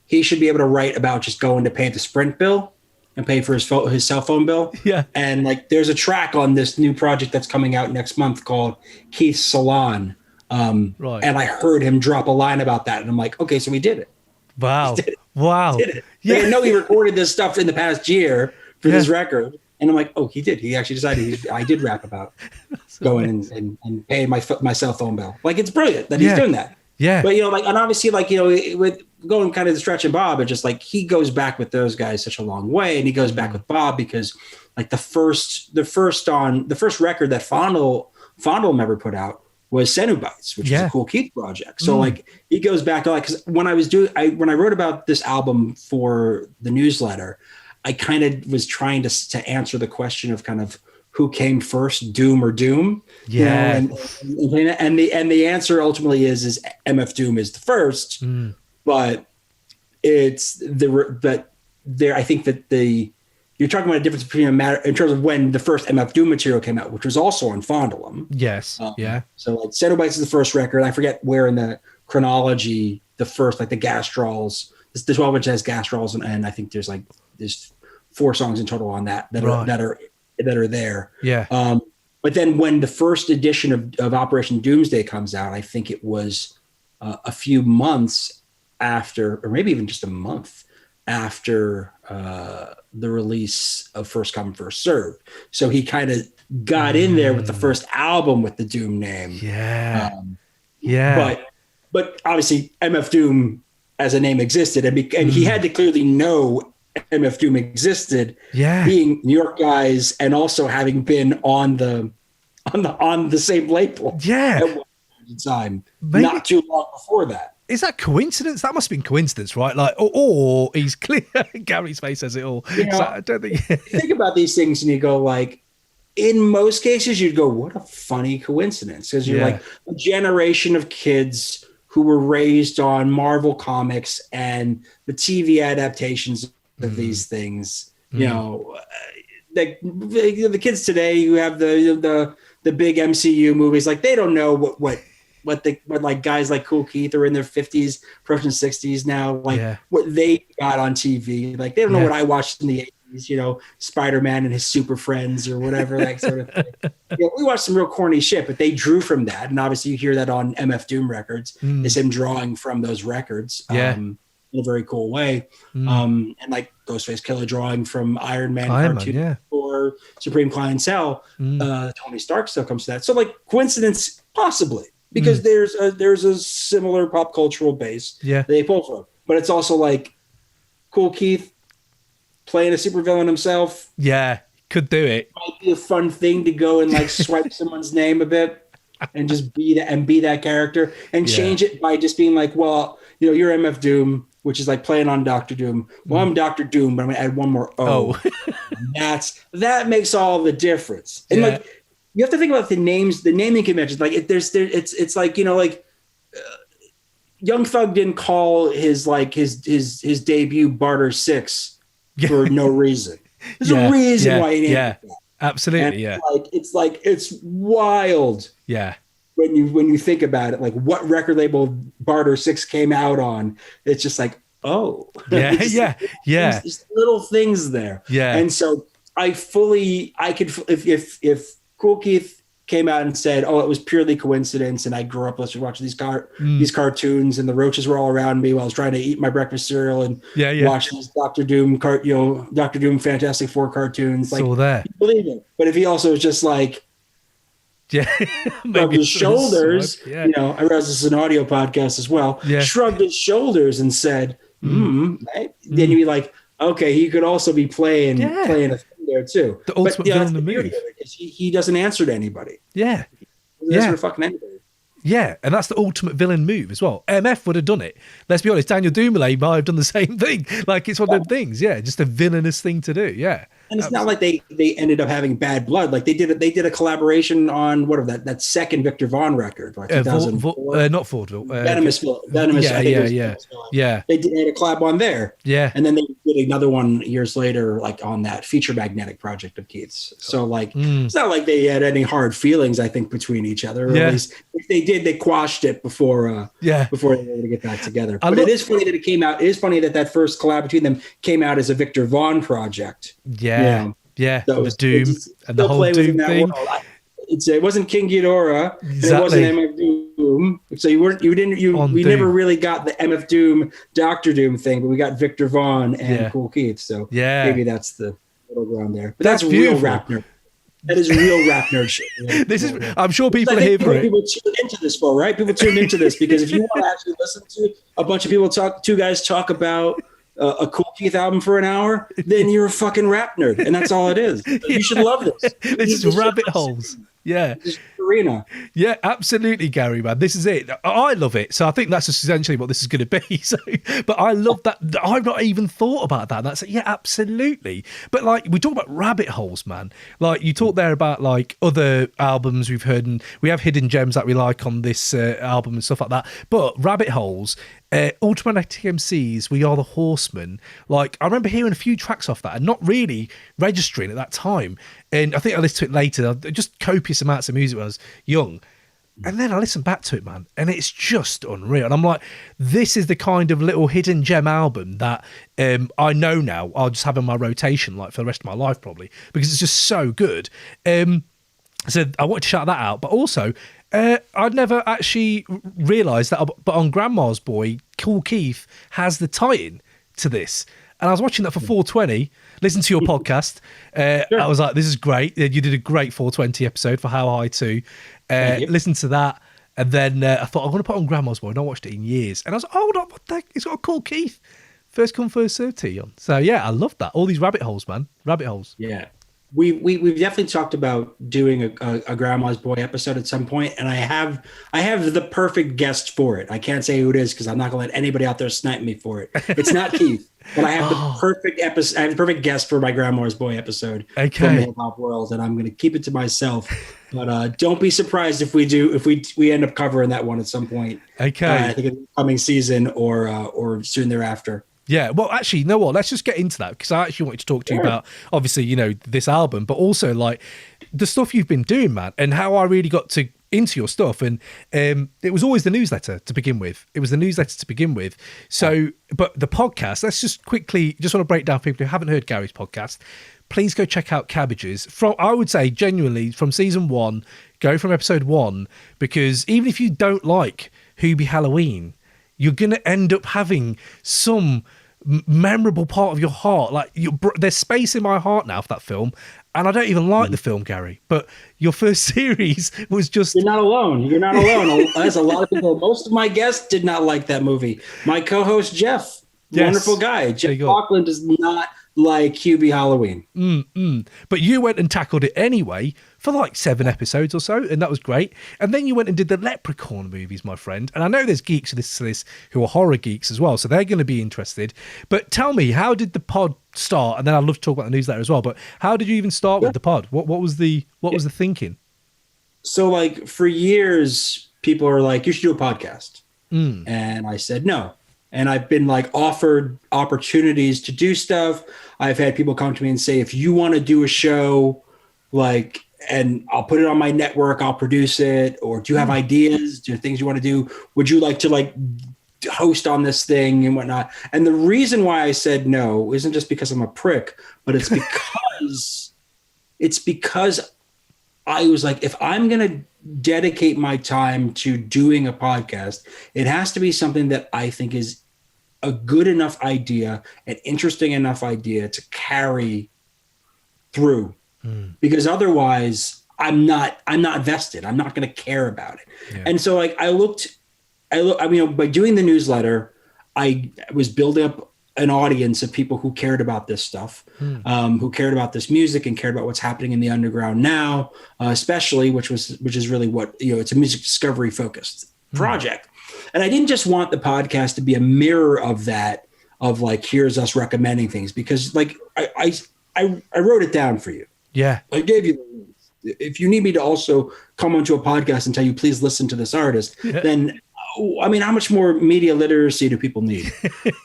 he should be able to write about just going to pay the Sprint bill and pay for his cell phone bill. Yeah. And like, there's a track on this new project that's coming out next month called Keith's Salon. Right. And I heard him drop a line about that. And I'm like, okay, so we did it. Wow. Did it. Wow. Did it. Yeah. Like, I know he recorded this stuff in the past year for this record. And I'm like, oh, he did. He actually decided I did rap about going and paying my cell phone bill. Like, it's brilliant that he's doing that. Yeah. But, you know, like, and obviously, like, you know, with going kind of the Stretch and Bob, it's just like he goes back with those guys such a long way. And he goes back with Bob because like the first record that Fondle ever put out was Cenobites, which was a Kool Keith project. So like he goes back to like, cause when I wrote about this album for the newsletter, I kind of was trying to answer the question of kind of who came first, Dooom or Dooom. Yeah. You know, and the answer ultimately is MF Doom is the first, but I think that you're talking about a difference between a matter in terms of when the first MF Doom material came out, which was also on Fondle. Yes. So like Cenobites is the first record. I forget where in the chronology the first, like the Gastrals, the 12 inch has Gastrals, and I think there's 4 songs in total on that are there. Yeah. But then when the first edition of Operation Doomsday comes out, I think it was a few months after, or maybe even just a month after the release of First Come, First Serve. So he kind of got in there with the first album with the Doom name. Yeah. But obviously MF Doom as a name existed, and he had to clearly know MF Doom existed, being New York guys and also having been on the same label at one time, not too long before that. Is that coincidence? That must have been coincidence, right? Like, or he's clear. Gary's face says it all. You know, so I don't think. You think about these things and you go like, in most cases, you'd go, what a funny coincidence. Because you're like a generation of kids who were raised on Marvel comics and the TV adaptations of these things. You know, the kids today who have the big MCU movies, like they don't know what like guys like Kool Keith are in their 50s, approaching 60s now, like what they got on TV. Like they don't know what I watched in the 80s, you know, Spider-Man and his super friends or whatever, like sort of thing. You know, we watched some real corny shit, but they drew from that. And obviously you hear that on MF Doom records, is him drawing from those records in a very cool way. And like Ghostface Killer drawing from Iron Man cartoon or Supreme Clientele, Tony Stark still comes to that. So like coincidence, possibly. Because there's a similar pop cultural base they pull from. But it's also like Kool Keith playing a supervillain himself. Yeah, could do it. Might be a fun thing to go and like swipe someone's name a bit and just be that character and change it by just being like, well, you know, you're MF Doom, which is like playing on Dr. Doom. Well, I'm Dr. Doom, but I'm gonna add one more O. That makes all the difference. And like, you have to think about the naming conventions. Like it's like, you know, like Young Thug didn't call his debut Barter 6 for no reason. There's a reason why he named it that. Absolutely. And it's wild. Yeah. When you think about it, like what record label Barter 6 came out on, it's just like, oh. There's little things there. Yeah. And so if Kool Keith came out and said, "Oh, it was purely coincidence," and I grew up watching these cartoons, and the roaches were all around me while I was trying to eat my breakfast cereal and watch these Doctor Doom Doctor Doom Fantastic Four cartoons. Like, that. You believe it. But if he also was just like, shrugged his shoulders, you know, I realize this is an audio podcast as well. Shrugged his shoulders and said, then you'd be like, okay, he could also be playing a thing there too. The ultimate villain in the movie. Because he doesn't answer to anybody. Yeah. He doesn't answer to fucking anybody. Yeah, and that's the ultimate villain move as well. MF would have done it. Let's be honest, Daniel Dumoulin might have done the same thing. Like, it's one of them things, just a villainous thing to do, yeah. And it's not like they ended up having bad blood. Like they did a collaboration on that second Victor Vaughn record, like 2004. Not Vaudeville. Venomous. Yeah. They had a collab on there. Yeah. And then they did another one years later, like on that Feature Magnetic project of Keith's. So like, it's not like they had any hard feelings, I think, between each other. Or at least if they did, they quashed it before they were able to get back together. But it is funny that it came out. It is funny that first collab between them came out as a Victor Vaughn project. Yeah, so the Doom and the whole Doom thing. It wasn't King Ghidorah, and it wasn't MF Doom. So we never really got the MF Doom, Doctor Doom thing, but we got Victor Vaughn and Kool Keith. So maybe that's the middle ground there. But that's real rap nerd. That is real rap nerd shit. I'm sure people are here for it. People tune into this for, right? People tune into this because if you want to actually listen to a bunch of people two guys talk about a Kool Keith album for an hour, then you're a fucking rap nerd, and that's all it is. You should love this. This is rabbit holes. Yeah. Arena. Yeah, absolutely, Gary, man. This is it. I love it. So I think that's essentially what this is going to be. So, but I love that. I've not even thought about that. That's yeah, absolutely. But like we talk about rabbit holes, man. Like you talk there about like other albums we've heard, and we have hidden gems that we like on this album and stuff like that. But rabbit holes. Automatic MCs, We Are the Horsemen. Like, I remember hearing a few tracks off that and not really registering at that time. And I think I listened to it later. Just copious amounts of music when I was young. And then I listened back to it, man, and it's just unreal. And I'm like, this is the kind of little hidden gem album that I know now I'll just have in my rotation like for the rest of my life probably because it's just so good. So I wanted to shout that out, but also I'd never actually realised that, but on Grandma's Boy, Kool Keith has the tie-in to this. And I was watching that for 420, listened to your podcast. Sure. I was like, this is great. You did a great 420 episode for How High too. Listened to that. And then I thought, I'm going to put on Grandma's Boy. And I watched it in years. And I was like, hold on, what the heck? It's got a Kool Keith. First come, first served tea on. So yeah, I love that. All these rabbit holes, man. Rabbit holes. Yeah. We've definitely talked about doing a Grandma's Boy episode at some point, and I have the perfect guest for it. I can't say who it is because I'm not gonna let anybody out there snipe me for it. It's not Keith, but I have the perfect episode. I have the perfect guest for my Grandma's Boy episode from the hip hop world, and I'm gonna keep it to myself. But don't be surprised if we end up covering that one at some point. Okay, I think in the coming season or soon thereafter. Yeah, well, actually, you know what? Let's just get into that because I actually wanted to talk to you about, obviously, you know, this album, but also like the stuff you've been doing, man, and how I really got into your stuff. And it was always the newsletter to begin with. So, but the podcast, let's just quickly, just want to break down for people who haven't heard Gary's podcast. Please go check out Cabbages. I would say genuinely from season 1, go from episode 1, because even if you don't like Hoobie Halloween, you're going to end up having some memorable part of your heart. Like there's space in my heart now for that film. And I don't even like the film, Gary, but your first series was just... You're not alone. There's a lot of people. Most of my guests did not like that movie. My co-host, Jeff, wonderful guy. Jeff Auckland does not like Hubie Halloween. But you went and tackled it anyway for like 7 episodes or so, and that was great. And then you went and did the Leprechaun movies, my friend. And I know there's geeks who listen to this who are horror geeks as well, so they're going to be interested. But tell me, how did the pod start? And then I'd love to talk about the newsletter as well. But how did you even start with the pod? What was the thinking? So like for years, people are like, you should do a podcast. And I said no. And I've been like offered opportunities to do stuff. I've had people come to me and say, if you want to do a show, like, and I'll put it on my network, I'll produce it. Or do you have ideas? Do you have things you want to do? Would you like to like host on this thing and whatnot? And the reason why I said no isn't just because I'm a prick, but it's because I was like, if I'm going to dedicate my time to doing a podcast, it has to be something that I think is a good enough idea, an interesting enough idea to carry through, because otherwise I'm not vested. I'm not going to care about it. Yeah. And so like I mean, by doing the newsletter, I was building up an audience of people who cared about this stuff, who cared about this music and cared about what's happening in the underground now, especially, which is really what, it's a music discovery focused project. And I didn't just want the podcast to be a mirror of that, of like, here's us recommending things, because like I wrote it down for you. Yeah. I gave you the links. If you need me to also come onto a podcast and tell you, please listen to this artist, then I mean, how much more media literacy do people need?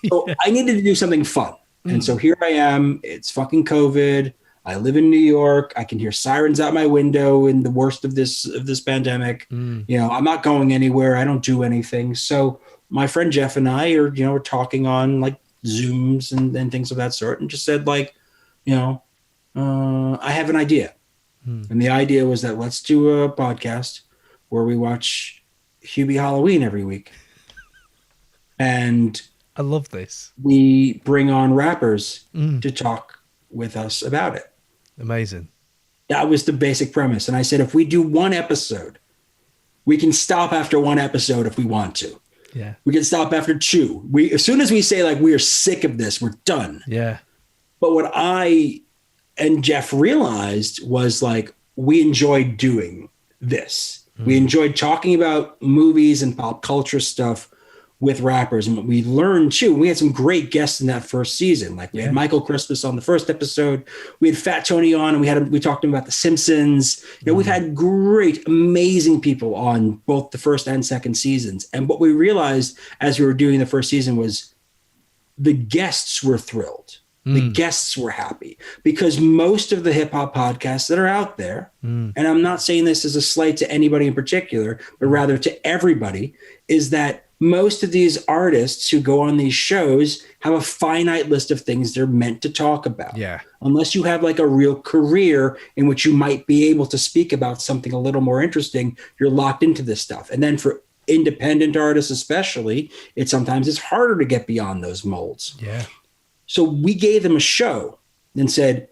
So I needed to do something fun. And so here I am. It's fucking COVID. I live in New York. I can hear sirens out my window in the worst of this pandemic. I'm not going anywhere. I don't do anything. So my friend Jeff and I are talking on like Zooms and things of that sort, and just said like, I have an idea. And the idea was that let's do a podcast where we watch Hubie Halloween every week. And I love this. We bring on rappers to talk with us about it. Amazing. That was the basic premise. And I said, if we do one episode, we can stop after one episode if we want to. Yeah. We can stop after two. As soon as we say like, we are sick of this, we're done. Yeah. But what I and Jeff realized was like, we enjoyed doing this. We enjoyed talking about movies and pop culture stuff with rappers. And we learned too, we had some great guests in that first season. Like we had Michael Christmas on the first episode. We had Fat Tony on, and we talked to him about The Simpsons. We've had great, amazing people on both the first and second seasons. And what we realized as we were doing the first season was the guests were thrilled. The guests were happy, because most of the hip hop podcasts that are out there, and I'm not saying this as a slight to anybody in particular, but rather to everybody, is that most of these artists who go on these shows have a finite list of things they're meant to talk about. Yeah. Unless you have like a real career in which you might be able to speak about something a little more interesting, you're locked into this stuff. And then for independent artists especially, sometimes it's harder to get beyond those molds. Yeah. So we gave them a show and said,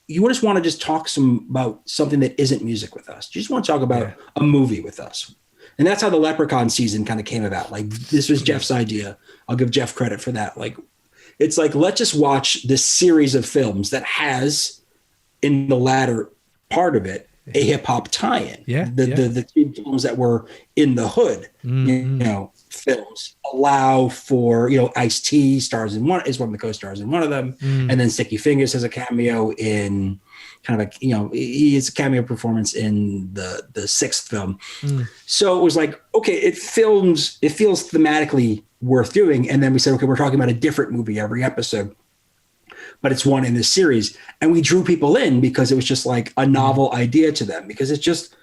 you just want to just talk about something that isn't music with us. You just want to talk about a movie with us. And that's how the Leprechaun season kind of came about. Like, this was Jeff's idea. I'll give Jeff credit for that. Like, it's like, let's just watch this series of films that has, in the latter part of it, a hip hop tie-in. The three films that were in the hood, films allow for, Ice-T stars in one, is one of the co-stars in one of them. And then Sticky Fingers has a cameo in kind of he has a cameo performance in the sixth film. So it was like, okay, it feels thematically worth doing. And then we said, okay, we're talking about a different movie every episode, but it's one in this series. And we drew people in because it was just like a novel idea to them, because it's just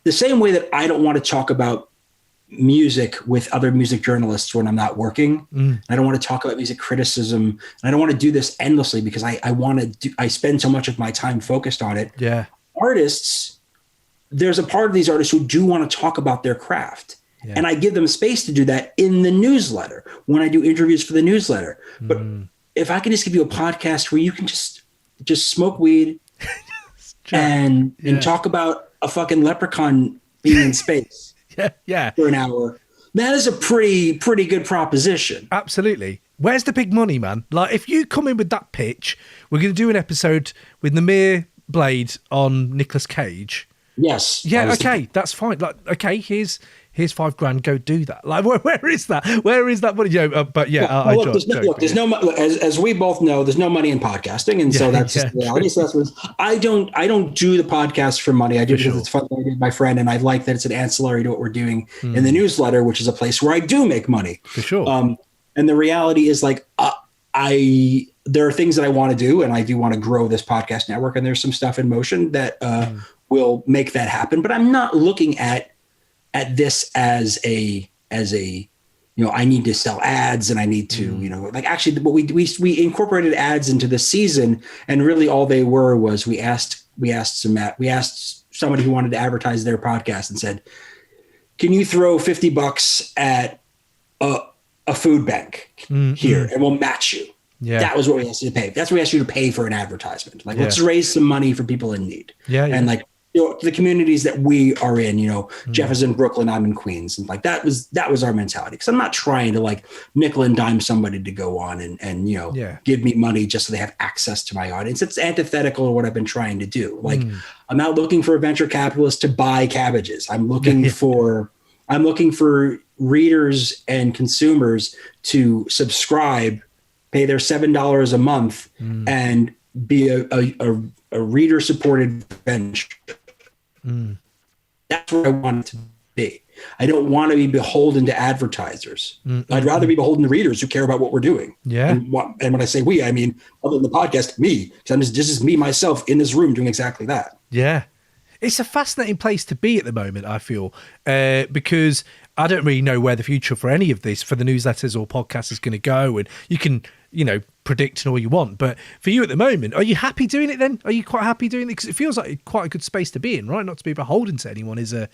the same way that I don't want to talk about music with other music journalists when I'm not working. I don't want to talk about music criticism, and I don't want to do this endlessly because I spend so much of my time focused on it. Yeah. Artists, there's a part of these artists who do want to talk about their craft. Yeah. And I give them space to do that in the newsletter when I do interviews for the newsletter. But if I can just give you a podcast where you can just smoke weed and talk about a fucking leprechaun being in space for an hour, that is a pretty good proposition. Absolutely. Where's the big money, man? Like, if you come in with that pitch, we're going to do an episode with Namir Blade on Nicolas Cage. Yes. Yeah. Okay. That's fine. Like, okay, here's $5,000. Go do that. Like, where is that? Where is that money? But yeah, there's no as we both know, there's no money in podcasting, and so that's just the reality. So that's I don't do the podcast for money. I do it because it's fun. I do with my friend, and I like that it's an ancillary to what we're doing in the newsletter, which is a place where I do make money for sure. And the reality is, like, there are things that I want to do, and I do want to grow this podcast network, and there's some stuff in motion that will make that happen. But I'm not looking at this as a I need to sell ads and I need to like, actually what we incorporated ads into the season, and really all they were was we asked somebody who wanted to advertise their podcast and said, can you throw $50 at a food bank here and we'll match you. That was what we asked you to pay. That's what we asked you to pay for an advertisement. Like, let's raise some money for people in need. And like, the communities that we are in, Jeff is in Brooklyn, I'm in Queens. And like, that was our mentality. Cause I'm not trying to like nickel and dime somebody to go on and give me money just so they have access to my audience. It's antithetical to what I've been trying to do. Like, I'm not looking for a venture capitalist to buy Cabbages. I'm looking for readers and consumers to subscribe, pay their $7 a month and be a reader supported venture. That's what I want it to be. I don't want to be beholden to advertisers. I'd rather be beholden to readers who care about what we're doing. Yeah. And when I say we, I mean, other than the podcast, me. Because this is me, myself, in this room doing exactly that. Yeah. It's a fascinating place to be at the moment, I feel, because I don't really know where the future for any of this, for the newsletters or podcasts, is going to go. And you can, predict all you want. But for you at the moment, are you happy doing it then? Are you quite happy doing it? Because it feels like quite a good space to be in, right? Not to be beholden to anyone is a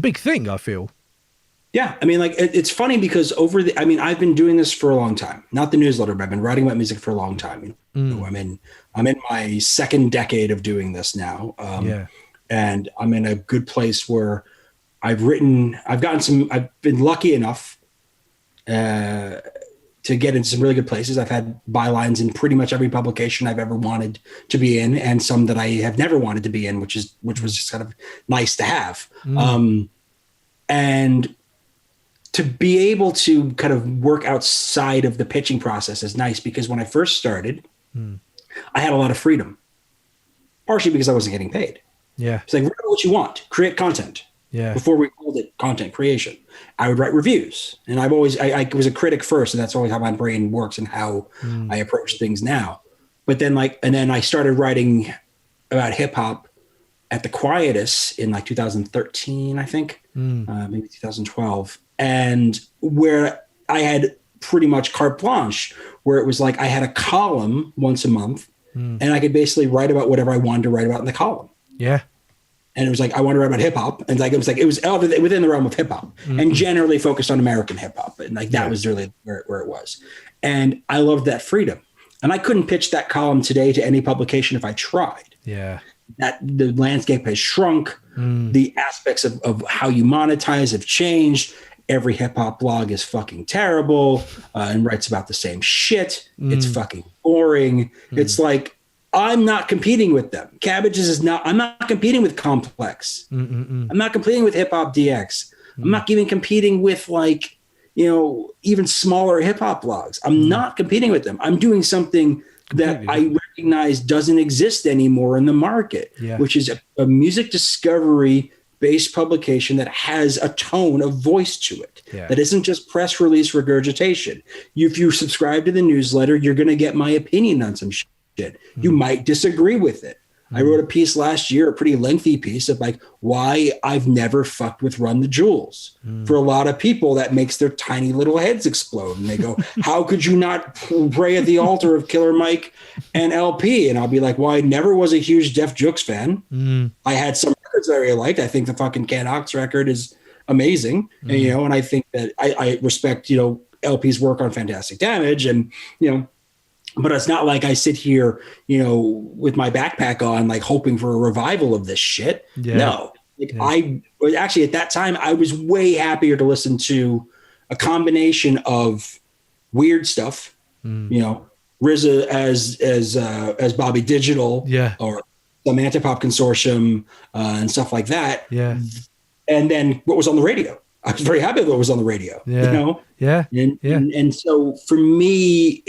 big thing, I feel. Yeah. I mean, like, it's funny because I've been doing this for a long time, not the newsletter, but I've been writing about music for a long time. I'm in my second decade of doing this now. And I'm in a good place where I've been lucky enough to get into some really good places. I've had bylines in pretty much every publication I've ever wanted to be in, and some that I have never wanted to be in, which was just kind of nice to have. And to be able to kind of work outside of the pitching process is nice, because when I first started, I had a lot of freedom, partially because I wasn't getting paid. Yeah. It's like, write what you want, create content. Yeah. Before we called it content creation, I would write reviews, and I was a critic first, and that's always how my brain works and how I approach things now. But then I started writing about hip hop at the Quietus in like 2013, I think, maybe 2012, and where I had pretty much carte blanche, where it was like I had a column once a month, and I could basically write about whatever I wanted to write about in the column. Yeah. And it was like, I want to write about hip hop. And it was within the realm of hip hop and generally focused on American hip hop. And that was really where it was. And I loved that freedom. And I couldn't pitch that column today to any publication if I tried. Yeah. That the landscape has shrunk. The aspects of how you monetize have changed. Every hip hop blog is fucking terrible and writes about the same shit. It's fucking boring. It's like, I'm not competing with them. Cabbages I'm not competing with Complex. I'm not competing with Hip Hop DX. I'm not even competing with even smaller hip hop blogs. I'm not competing with them. I'm doing something that I recognize doesn't exist anymore in the market, which is a music discovery based publication that has a tone of voice to it. That isn't just press release regurgitation. If you subscribe to the newsletter, you're going to get my opinion on some shit. You might disagree with it. I wrote a piece last year, a pretty lengthy piece of like why I've never fucked with Run the Jewels. For a lot of people, that makes their tiny little heads explode. And they go, how could you not pray at the altar of Killer Mike and LP? And I'll be like, well, I never was a huge Def Jux fan. I had some records that I really liked. I think the fucking Ken Ox record is amazing. And, and I think that I respect, LP's work on Fantastic Damage and, but it's not like I sit here, with my backpack on, like hoping for a revival of this shit. No, I was actually at that time, I was way happier to listen to a combination of weird stuff, RZA as Bobby Digital, or some Antipop Consortium and stuff like that. And then what was on the radio. I was very happy that it was on the radio, And so for me,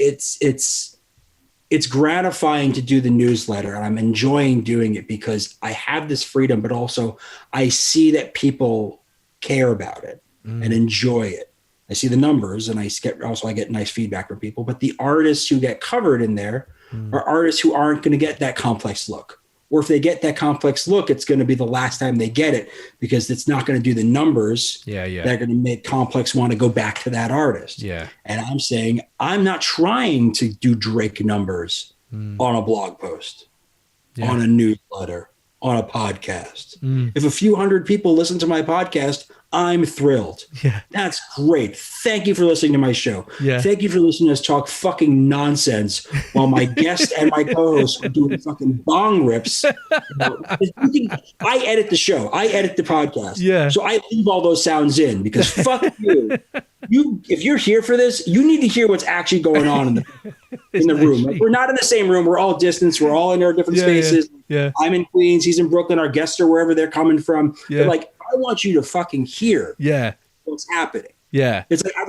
it's gratifying to do the newsletter, and I'm enjoying doing it because I have this freedom, but also I see that people care about it and enjoy it. I see the numbers, and I get nice feedback from people, but the artists who get covered in there are artists who aren't going to get that complex look. Or if they get that complex look, it's going to be the last time they get it because it's not going to do the numbers that are going to make Complex want to go back to that artist. And I'm saying, I'm not trying to do Drake numbers on a blog post, on a newsletter, on a podcast. If a few hundred people listen to my podcast, I'm thrilled. Yeah. That's great. Thank you for listening to my show. Yeah. Thank you for listening to us talk fucking nonsense while my guest and my co-host are doing fucking bong rips. I edit the show. I edit the podcast. Yeah. So I leave all those sounds in because fuck you. If you're here for this, you need to hear what's actually going on in the room. Like, we're not in the same room. We're all distanced. We're all in our different spaces. Yeah. I'm in Queens. He's in Brooklyn. Our guests are wherever they're coming from. Yeah. But like, I want you to fucking hear what's happening. Yeah. It's like I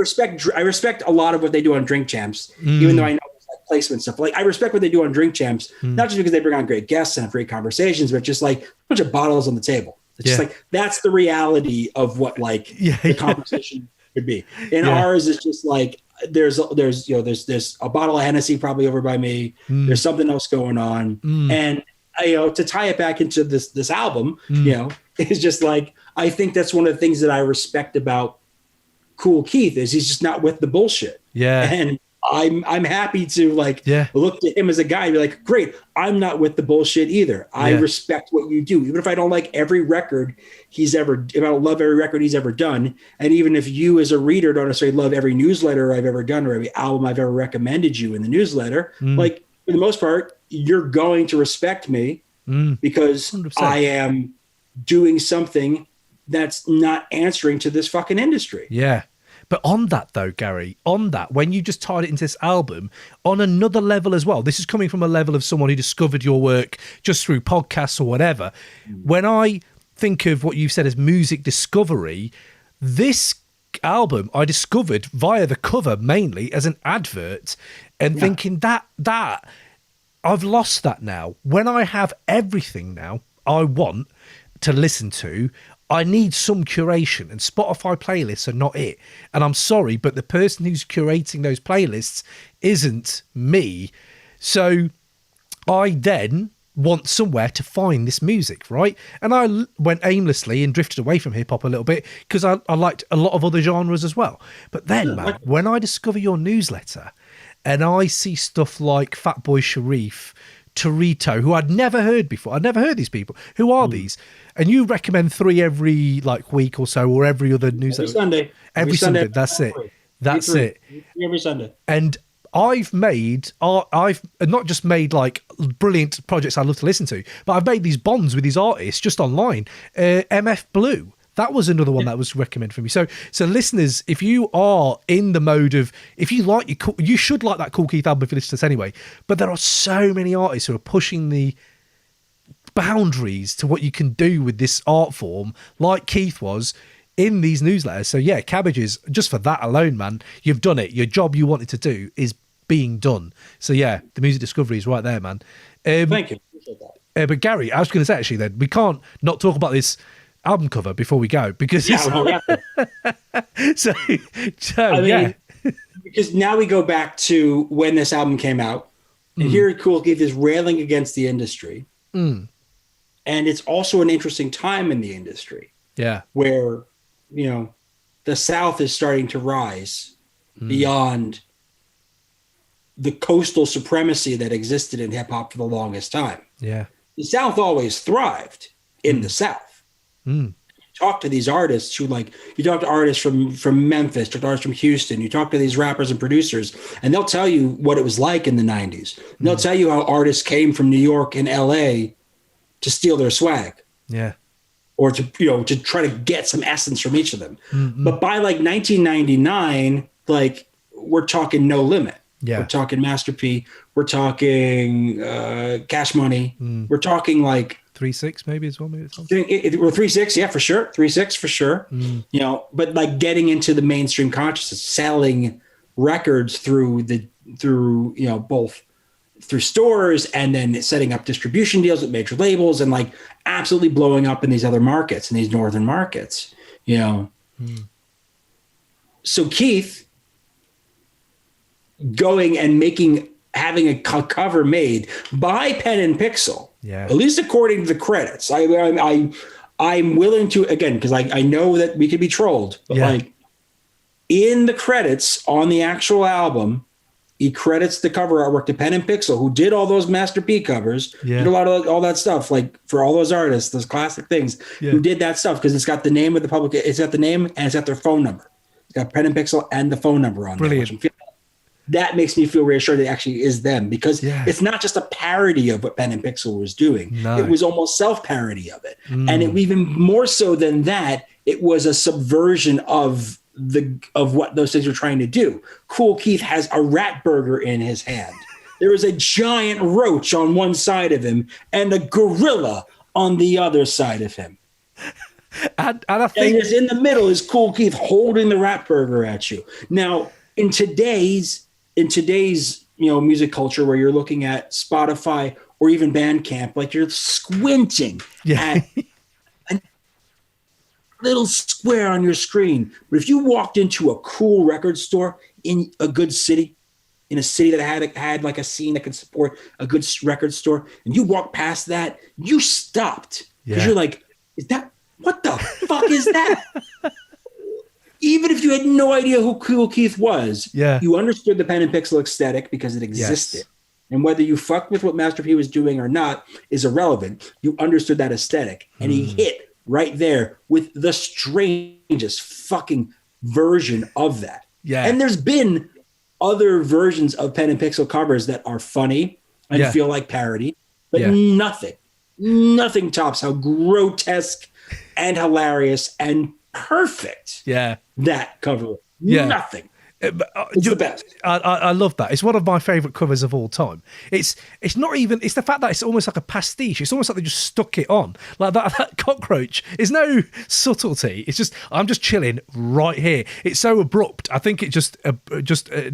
respect a lot of what they do on Drink Champs, even though I know it's like placement stuff. Like I respect what they do on Drink Champs, not just because they bring on great guests and have great conversations, but just like a bunch of bottles on the table. It's just like that's the reality of what like the conversation could be. And ours is just like there's a bottle of Hennessy probably over by me. There's something else going on, and to tie it back into this album, it's just like I think that's one of the things that I respect about Kool Keith is he's just not with the bullshit. Yeah, and I'm happy to look at him as a guy and be like, great, I'm not with the bullshit either. I respect what you do, even if I don't like every record if I don't love every record he's ever done, and even if you as a reader don't necessarily love every newsletter I've ever done or every album I've ever recommended you in the newsletter, like for the most part, you're going to respect me because 100%. I am doing something that's not answering to this fucking industry. Yeah. But on that though, Gary, when you just tied it into this album, on another level as well, this is coming from a level of someone who discovered your work just through podcasts or whatever. When I think of what you've said as music discovery, this album I discovered via the cover mainly as an advert and thinking that I've lost that now. When I have everything now I want to listen to, I need some curation, and Spotify playlists are not it. And I'm sorry, but the person who's curating those playlists isn't me. So I then want somewhere to find this music, right? And I went aimlessly and drifted away from hip hop a little bit because I liked a lot of other genres as well. But then, man, when I discover your newsletter and I see stuff like Fatboy Sharif, Torito, who I'd never heard before. I'd never heard these people. Who are these? And you recommend 3 every week or so, or every other newsletter. Every Sunday. Every Sunday. That's it. That's it. Every Sunday. And I've not just made brilliant projects I love to listen to, but I've made these bonds with these artists just online. MF Blue. That was another one that was recommended for me. So listeners, if you are in the mode of, if you like you should like that Kool Keith album if you listen to this anyway. But there are so many artists who are pushing the boundaries to what you can do with this art form, like Keith was in these newsletters. So yeah, Cabbages, just for that alone, man, you've done it. Your job you wanted to do is being done. So yeah, the music discovery is right there, man. Thank you. Appreciate that. But Gary, I was going to say actually then, we can't not talk about this album cover before we go because because now we go back to when this album came out and here Kool Keith is railing against the industry, and it's also an interesting time in the industry where the South is starting to rise beyond the coastal supremacy that existed in hip-hop for the longest time. The South always thrived in the South. Talk to these artists who you talk to artists from Memphis, talk to artists from Houston, you talk to these rappers and producers, and they'll tell you what it was like in the 90s. And they'll tell you how artists came from New York and LA to steal their swag. Or to try to get some essence from each of them. But by 1999, we're talking No Limit. We're talking Master P. We're talking Cash Money. We're talking 3-6 maybe as well. Maybe we're 3-6, for sure. 3-6 for sure. But getting into the mainstream consciousness, selling records through both through stores and then setting up distribution deals with major labels and absolutely blowing up in these other markets, in these northern markets. So Keith going and having a cover made by Pen and Pixel, at least according to the credits. I'm willing to, again, because I know that we could be trolled, but in the credits on the actual album, he credits the cover artwork to Pen and Pixel, who did all those Master P covers, did a lot of all that stuff, like for all those artists, those classic things, who did that stuff, because it's got the name of the public, it's got the name and it's got their phone number. It's got Pen and Pixel and the phone number on there. That makes me feel reassured it actually is them, because it's not just a parody of what Pen and Pixel was doing. No. It was almost self-parody of it. And it, even more so than that, it was a subversion of what those things were trying to do. Kool Keith has a rat burger in his hand. There is a giant roach on one side of him and a gorilla on the other side of him. And I think in the middle is Kool Keith holding the rat burger at you. Now, in today's music culture, where you're looking at Spotify or even Bandcamp, like, you're squinting at a little square on your screen. But if you walked into a cool record store in a good city, in a city that had like a scene that could support a good record store, and you walked past that, you stopped, because you're like, what the fuck is that? Even if you had no idea who Kool Keith was, you understood the Pen and Pixel aesthetic because it existed. Yes. And whether you fucked with what Master P was doing or not is irrelevant. You understood that aesthetic. And he hit right there with the strangest fucking version of that. Yeah. And there's been other versions of Pen and Pixel covers that are funny and feel like parody, but nothing tops how grotesque and hilarious and perfect that cover. Nothing. It's the best. I love that. It's one of my favorite covers of all time. It's not even, it's the fact that it's almost like a pastiche. It's almost like they just stuck it on. Like that cockroach is no subtlety. It's just, I'm just chilling right here. It's so abrupt. I think it's just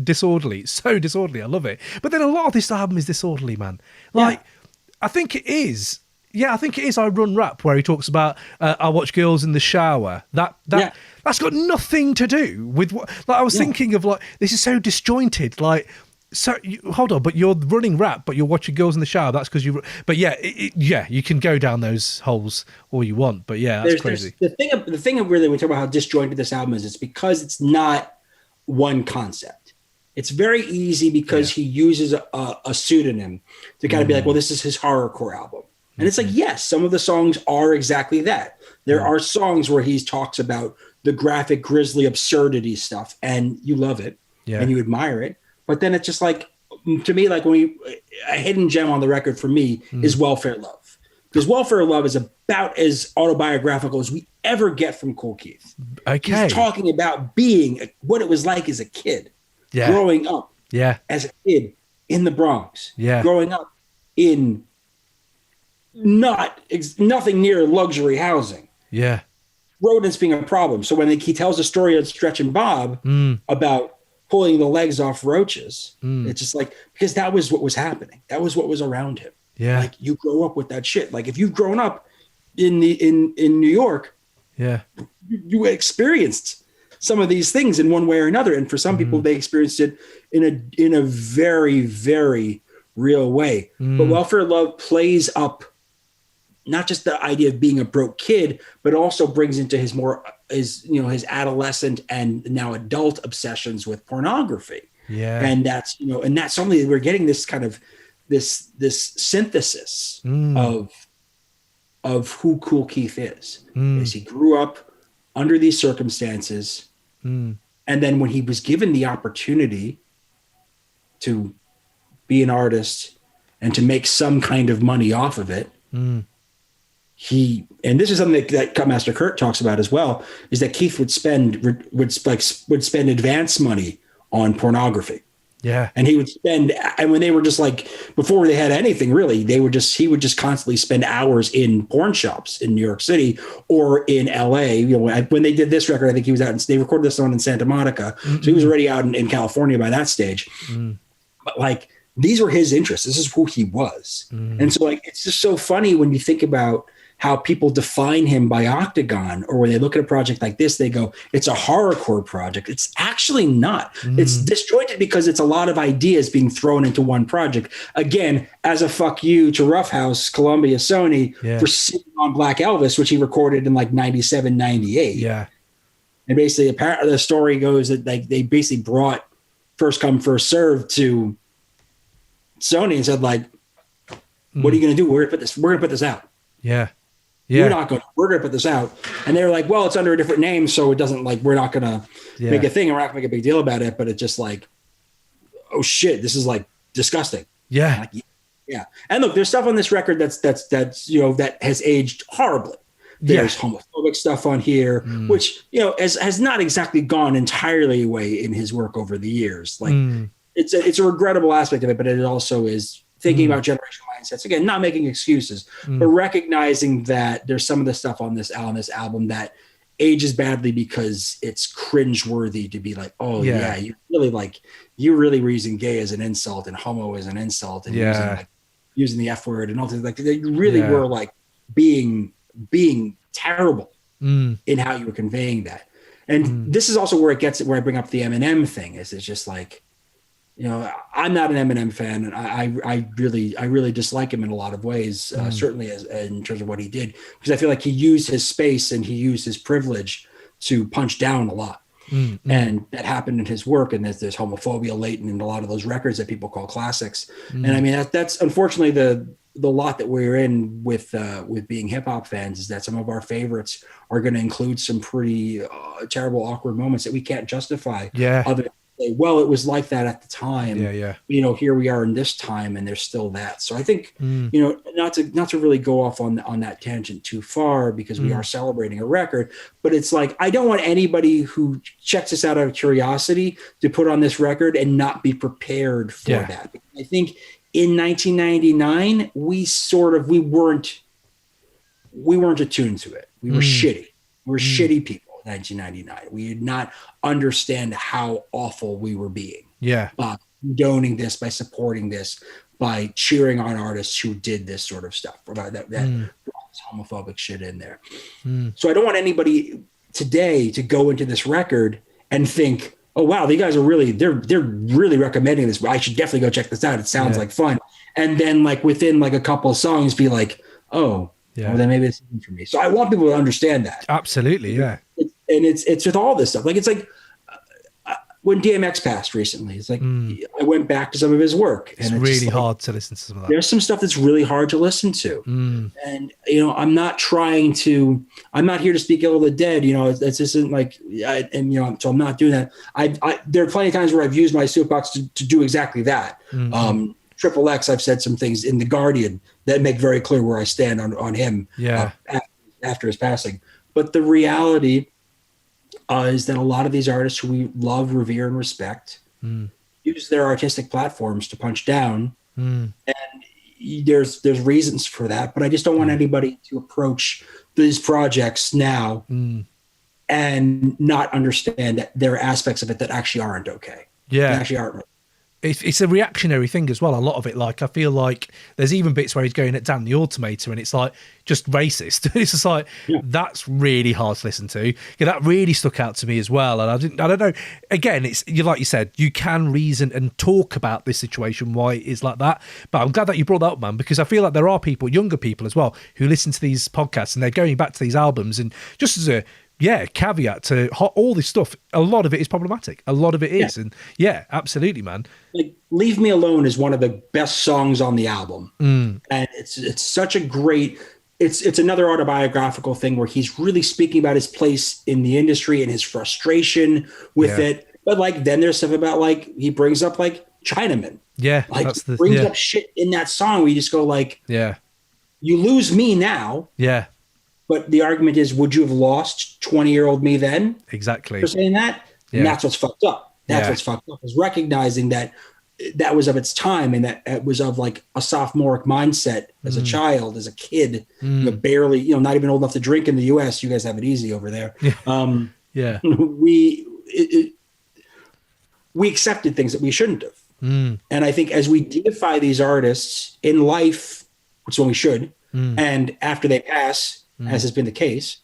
disorderly. It's so disorderly. I love it. But then a lot of this album is disorderly, man. Like, I think it is. Yeah, I think it is I Run Rap, where he talks about I watch girls in the shower. That's got nothing to do with what. Like, I was thinking of, like, this is so disjointed. Like, so hold on, but you're running rap, but you're watching girls in the shower. That's because you. But you can go down those holes all you want. But that's crazy. The thing of really, when we talk about how disjointed this album is, it's because it's not one concept. It's very easy because he uses a pseudonym to kind of be like, well, this is his horrorcore album. And it's like, yes, some of the songs are exactly that. There are songs where he talks about the graphic, grisly absurdity stuff, and you love it and you admire it. But then it's just like, to me, like, a hidden gem on the record for me is Welfare Love. Because Welfare Love is about as autobiographical as we ever get from Kool Keith. Okay. He's talking about being what it was like as a kid, growing up as a kid in the Bronx, growing up in nothing near luxury housing. Yeah. Rodents being a problem. So when he tells a story of Stretch and Bob about pulling the legs off roaches, it's just like, because that was what was happening. That was what was around him. Yeah. Like, you grow up with that shit. Like, if you've grown up in New York, you experienced some of these things in one way or another. And for some people, they experienced it in a very, very real way. But Welfare Love plays up not just the idea of being a broke kid, but also brings into his his adolescent and now adult obsessions with pornography. Yeah. And that's something we're getting this kind of this synthesis of who Kool Keith is. Is he grew up under these circumstances. And then when he was given the opportunity to be an artist and to make some kind of money off of it, and this is something that Master Kurt talks about as well, is that Keith would spend advance money on pornography. Yeah. And he would spend, and when they were just like, before they had anything really, he would just constantly spend hours in porn shops in New York City or in LA. When they did this record, I think he was out, they recorded this one in Santa Monica. So he was already out in California by that stage. But like, these were his interests. This is who he was. And so, like, it's just so funny when you think about how people define him by Octagon, or when they look at a project like this, they go, it's a horrorcore project. It's actually not. It's disjointed because it's a lot of ideas being thrown into one project. Again, as a fuck you to Roughhouse, Columbia, Sony for sitting on Black Elvis, which he recorded in like 97, 98. Yeah. And basically, apparently the story goes that, like, they basically brought first come, first serve to Sony and said, like, what are you going to do? We're going to put this out. Yeah. We're going to put this out. And they were like, well, it's under a different name. So it doesn't, like, we're not going to make a thing, and we're not going to make a big deal about it. But it's just like, oh shit, this is like disgusting. Yeah. Like, yeah. And look, there's stuff on this record that's, that has aged horribly. There's homophobic stuff on here, which, has not exactly gone entirely away in his work over the years. Like it's a regrettable aspect of it, but it also is thinking about generational mindsets. Again, not making excuses, but recognizing that there's some of the stuff on this album that ages badly because it's cringeworthy to be like, oh yeah, you really were using gay as an insult and homo as an insult and using the F word and all things like that. You really were like being terrible in how you were conveying that. And this is also where I bring up the Eminem thing. It's just like, I'm not an Eminem fan, and I really dislike him in a lot of ways, certainly in terms of what he did, because I feel like he used his space and he used his privilege to punch down a lot. And that happened in his work, and there's homophobia latent in a lot of those records that people call classics. And I mean, that's unfortunately the lot that we're in with being hip hop fans, is that some of our favorites are going to include some pretty terrible, awkward moments that we can't justify. Other than say, well, it was like that at the time. Here we are in this time, and there's still that. So I think not to really go off on that tangent too far, because we are celebrating a record, but it's like, I don't want anybody who checks us out of curiosity to put on this record and not be prepared for that. I think in 1999, we weren't attuned to it. We were shitty. We were shitty people in 1999. We did not understand how awful we were being. By condoning this, by supporting this, by cheering on artists who did this sort of stuff, about that homophobic shit in there. So I don't want anybody today to go into this record and think, oh wow, these guys are they're really recommending this. I should definitely go check this out. It sounds like fun. And then like within like a couple of songs be like, oh, well, then maybe it's for me. So I want people to understand that. Absolutely. Yeah. And it's with all this stuff. Like, it's like when DMX passed recently, it's like, I went back to some of his work. And it's really hard to listen to some of that. There's some stuff that's really hard to listen to. And, I'm not here to speak ill of the dead. It's isn't like, so I'm not doing that. There are plenty of times where I've used my soapbox to do exactly that. Triple X, I've said some things in The Guardian that make very clear where I stand on him after his passing. But the reality is that a lot of these artists who we love, revere, and respect use their artistic platforms to punch down. And there's reasons for that, but I just don't want anybody to approach these projects now and not understand that there are aspects of it that actually aren't okay. That actually aren't. It's a reactionary thing as well. A lot of it, like, I feel like there's even bits where he's going at Dan the Automator, and it's like just racist. It's just like that's really hard to listen to. That really stuck out to me as well. And I don't know. Again, it's like you said, you can reason and talk about this situation, why it is like that. But I'm glad that you brought that up, man, because I feel like there are people, younger people as well, who listen to these podcasts and they're going back to these albums, and just as a caveat to all this stuff, a lot of it is problematic. A lot of it is. And absolutely, man. Like, Leave Me Alone is one of the best songs on the album. And it's such a great, it's another autobiographical thing where he's really speaking about his place in the industry and his frustration with it. But like, then there's stuff about like, he brings up like Chinaman. Like, brings up shit in that song where you just go like, you lose me now. But the argument is, would you have lost 20-year-old me then? Exactly. For saying that? And that's what's fucked up. That's what's fucked up, is recognizing that was of its time, and that it was of like a sophomoric mindset as a child, as a kid, barely, not even old enough to drink in the US. You guys have it easy over there. We accepted things that we shouldn't have. And I think as we deify these artists in life, which is when we should, and after they pass, as has been the case,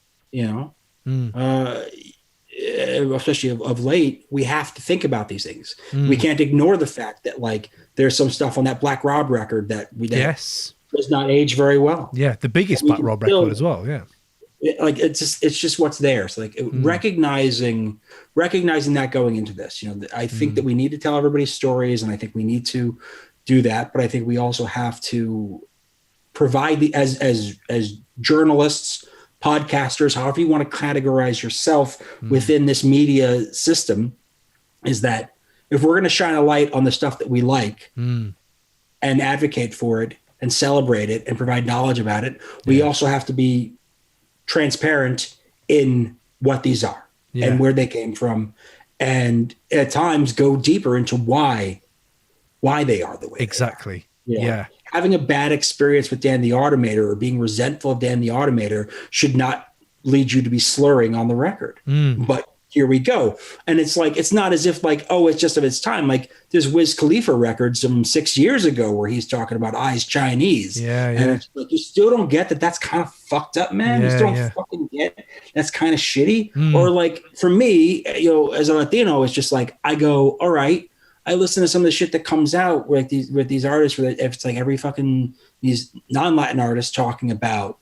especially of late, we have to think about these things. We can't ignore the fact that like there's some stuff on that Black Rob record that does not age very well. The biggest Black Rob record as well. It's just what's there. So like recognizing that going into this, I think that we need to tell everybody stories, and I think we need to do that. But I think we also have to provide as journalists, podcasters, however you want to categorize yourself within this media system, is that if we're going to shine a light on the stuff that we like and advocate for it and celebrate it and provide knowledge about it, we also have to be transparent in what these are and where they came from, and at times go deeper into why they are the way exactly. Having a bad experience with Dan the Automator or being resentful of Dan the Automator should not lead you to be slurring on the record. But here we go. And it's like, it's not as if like, oh, it's just of its time. Like there's Wiz Khalifa records from 6 years ago where he's talking about eyes Chinese. And it's like, you still don't get that. That's kind of fucked up, man. You still don't fucking get that's kind of shitty. Or like for me, as a Latino, it's just like, I go, all right, I listen to some of the shit that comes out with these artists, where it's like every fucking, these non-Latin artists talking about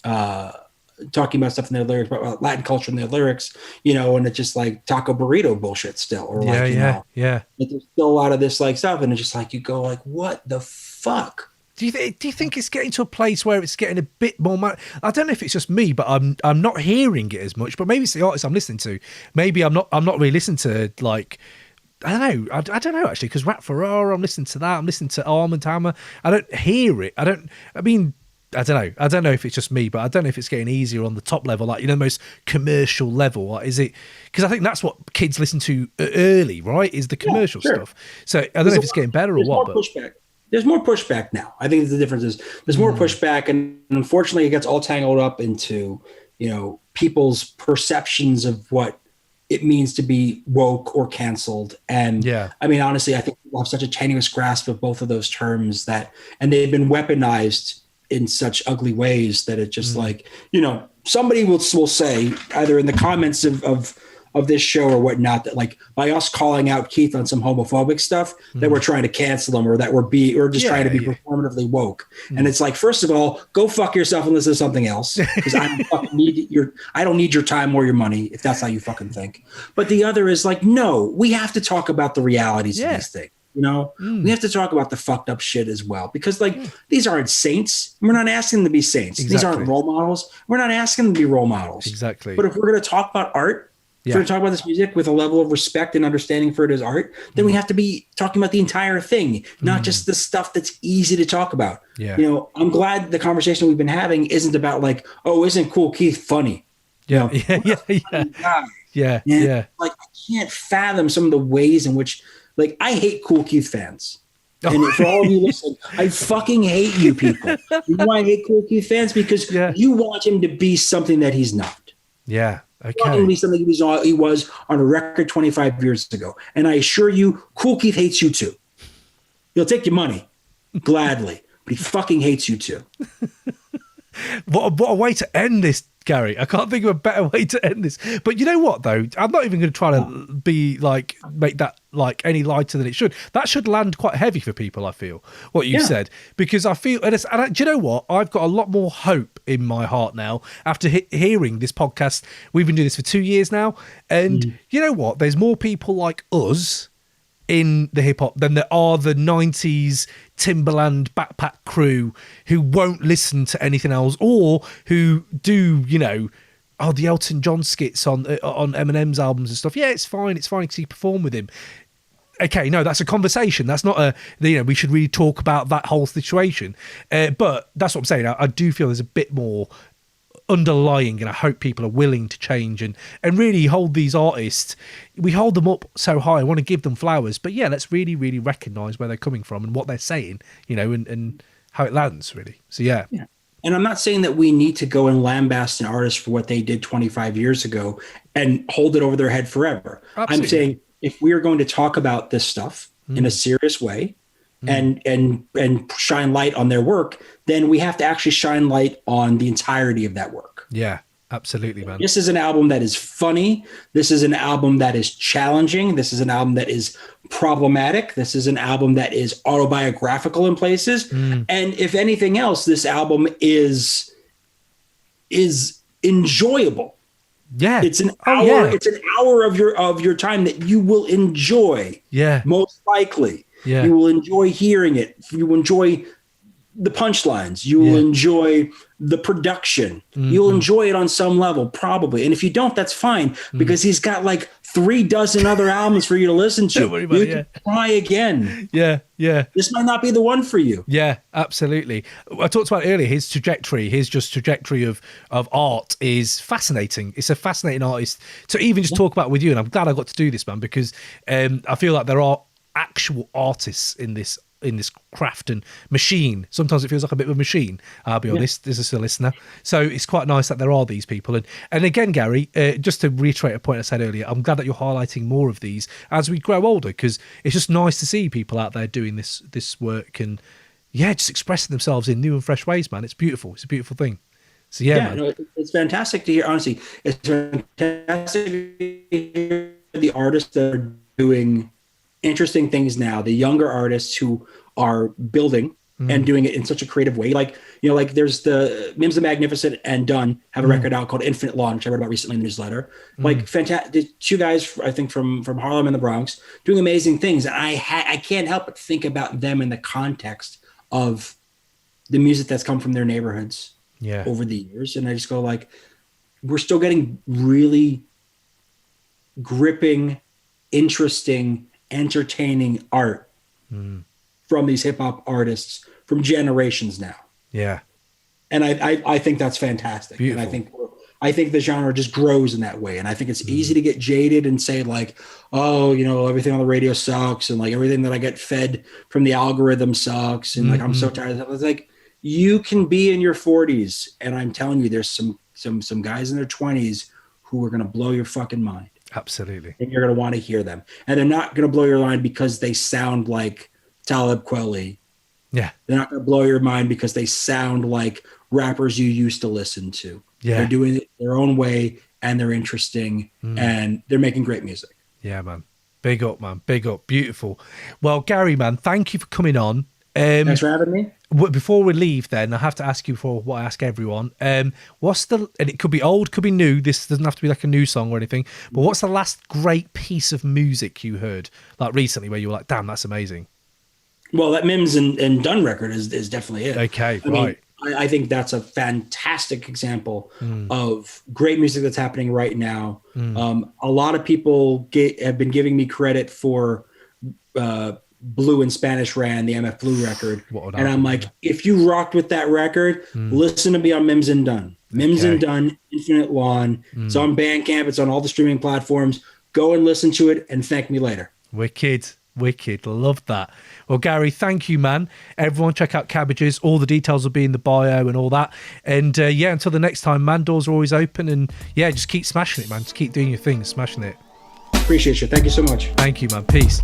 stuff in their lyrics, about Latin culture in their lyrics, and it's just like taco burrito bullshit still, or like, like there's still a lot of this like stuff, and it's just like, you go like, what the fuck? Do you think it's getting to a place where it's getting a bit more? I don't know if it's just me, but I'm not hearing it as much. But maybe it's the artists I'm listening to. Maybe I'm not really listening to like. I don't know. I don't know actually, because Rat Ferrara, I'm listening to that. I'm listening to Armand Hammer. I don't hear it. I don't know. I don't know if it's just me, but I don't know if it's getting easier on the top level, like the most commercial level. Like, is it? Because I think that's what kids listen to early, right? Is the commercial stuff. So I don't know if it's getting better or what. But there's more pushback now. I think the difference is there's more pushback, and unfortunately, it gets all tangled up into people's perceptions of what it means to be woke or canceled. And I mean, honestly, I think people have such a tenuous grasp of both of those terms and they've been weaponized in such ugly ways that it just like, somebody will say either in the comments of this show or whatnot, that like by us calling out Keith on some homophobic stuff, that we're trying to cancel him, or that we're just trying to be performatively woke. And it's like, first of all, go fuck yourself and listen to something else, because I don't need your time or your money if that's how you fucking think. But the other is like, no, we have to talk about the realities of these things. We have to talk about the fucked up shit as well, because like these aren't saints. We're not asking them to be saints. These aren't role models. We're not asking them to be role models. Exactly. But if we're going to talk about art, if we're going to talk about this music with a level of respect and understanding for it as art, then we have to be talking about the entire thing, not just the stuff that's easy to talk about. I'm glad the conversation we've been having isn't about like, oh, isn't Kool Keith funny? Yeah. Like, I can't fathom some of the ways in which, like, I hate Kool Keith fans. And for all of you listening, I fucking hate you people. You know why I hate Kool Keith fans? Because you want him to be something that he's not. Yeah. Okay. You want him to be something he was on a record 25 years ago. And I assure you, Kool Keith hates you too. He'll take your money gladly, but he fucking hates you too. What a way to end this, Gary. I can't think of a better way to end this. But you know what, though? I'm not even going to try to be like, make that like any lighter than it should. That should land quite heavy for people, I feel, what you said. Because I feel, do you know what? I've got a lot more hope in my heart now after hearing this podcast. We've been doing this for 2 years now. And you know what? There's more people like us in the hip hop than there are the 90s Timberland backpack crew who won't listen to anything else, or who do, the Elton John skits on Eminem's albums and stuff. Yeah, it's fine because he performed with him. Okay, no, that's a conversation. That's not we should really talk about that whole situation. But that's what I'm saying. I do feel there's a bit more underlying, and I hope people are willing to change and really hold these artists. We hold them up so high. I want to give them flowers, but let's really, really recognise where they're coming from and what they're saying, and how it lands, really. So yeah. And I'm not saying that we need to go and lambast an artist for what they did 25 years ago and hold it over their head forever. Absolutely. I'm saying if we are going to talk about this stuff in a serious way and shine light on their work, then we have to actually shine light on the entirety of that work. Yeah, absolutely, man. This is an album that is funny. This is an album that is challenging. This is an album that is problematic. This is an album that is autobiographical in places. And if anything else, this album is enjoyable. Yeah. It's an hour. Yeah. It's an hour of your time that you will enjoy. Yeah. Most likely. Yeah. You will enjoy hearing it. You will enjoy the punchlines. You will enjoy the production. You'll enjoy it on some level, probably. And if you don't, that's fine, because he's got like 36 other albums for you to listen to. Don't worry about you it, can try again. Yeah. Yeah. This might not be the one for you. Yeah, absolutely. I talked about earlier, his trajectory of art is fascinating. It's a fascinating artist to even just talk about with you. And I'm glad I got to do this, man, because I feel like there are actual artists in this craft and machine. Sometimes it feels like a bit of a machine, I'll be honest, as a listener. So it's quite nice that there are these people. And again, Gary, just to reiterate a point I said earlier, I'm glad that you're highlighting more of these as we grow older, because it's just nice to see people out there doing this work and just expressing themselves in new and fresh ways, man. It's beautiful. It's a beautiful thing. So man. No, it's fantastic to hear. Honestly, it's fantastic to hear the artists that are doing interesting things now, the younger artists who are building and doing it in such a creative way. Like there's the Mims the Magnificent and Dunn have a record out called Infinite Lawn, which I read about recently in the newsletter. Like fantastic, two guys, I think from Harlem and the Bronx, doing amazing things. And I can't help but think about them in the context of the music that's come from their neighborhoods over the years. And I just go like, we're still getting really gripping, interesting, entertaining art from these hip hop artists from generations now. Yeah. And I think that's fantastic. Beautiful. And I think the genre just grows in that way. And I think it's easy to get jaded and say like, oh, everything on the radio sucks. And like everything that I get fed from the algorithm sucks. And like, I'm so tired of that. It's like, you can be in your 40s. And I'm telling you, there's some guys in their 20s who are going to blow your fucking mind. Absolutely. And you're going to want to hear them. And they're not going to blow your mind because they sound like Talib Kweli. Yeah. They're not going to blow your mind because they sound like rappers you used to listen to. Yeah. They're doing it their own way, and they're interesting, and they're making great music. Yeah, man. Big up, man. Big up. Beautiful. Well, Gary, man, thank you for coming on. Thanks for having me. Before we leave, then, I have to ask you for what I ask everyone. And it could be old, could be new. This doesn't have to be like a new song or anything. But what's the last great piece of music you heard, like recently, where you were like, damn, that's amazing? Well, that Mims and Dunn record is definitely it. Okay, right. I think that's a fantastic example of great music that's happening right now. A lot of people have been giving me credit for Blue and Spanish Ran, the MF Blue record. And I'm like, if you rocked with that record, listen to me on Mims and Dunn. Mims and Dunn, Infinite Lawn. It's on Bandcamp. It's on all the streaming platforms. Go and listen to it and thank me later. Wicked. Love that. Well, Gary, thank you, man. Everyone check out Cabbages. All the details will be in the bio and all that. And until the next time, man, doors are always open. And just keep smashing it, man. Just keep doing your thing, smashing it. Appreciate you. Thank you so much. Thank you, man. Peace.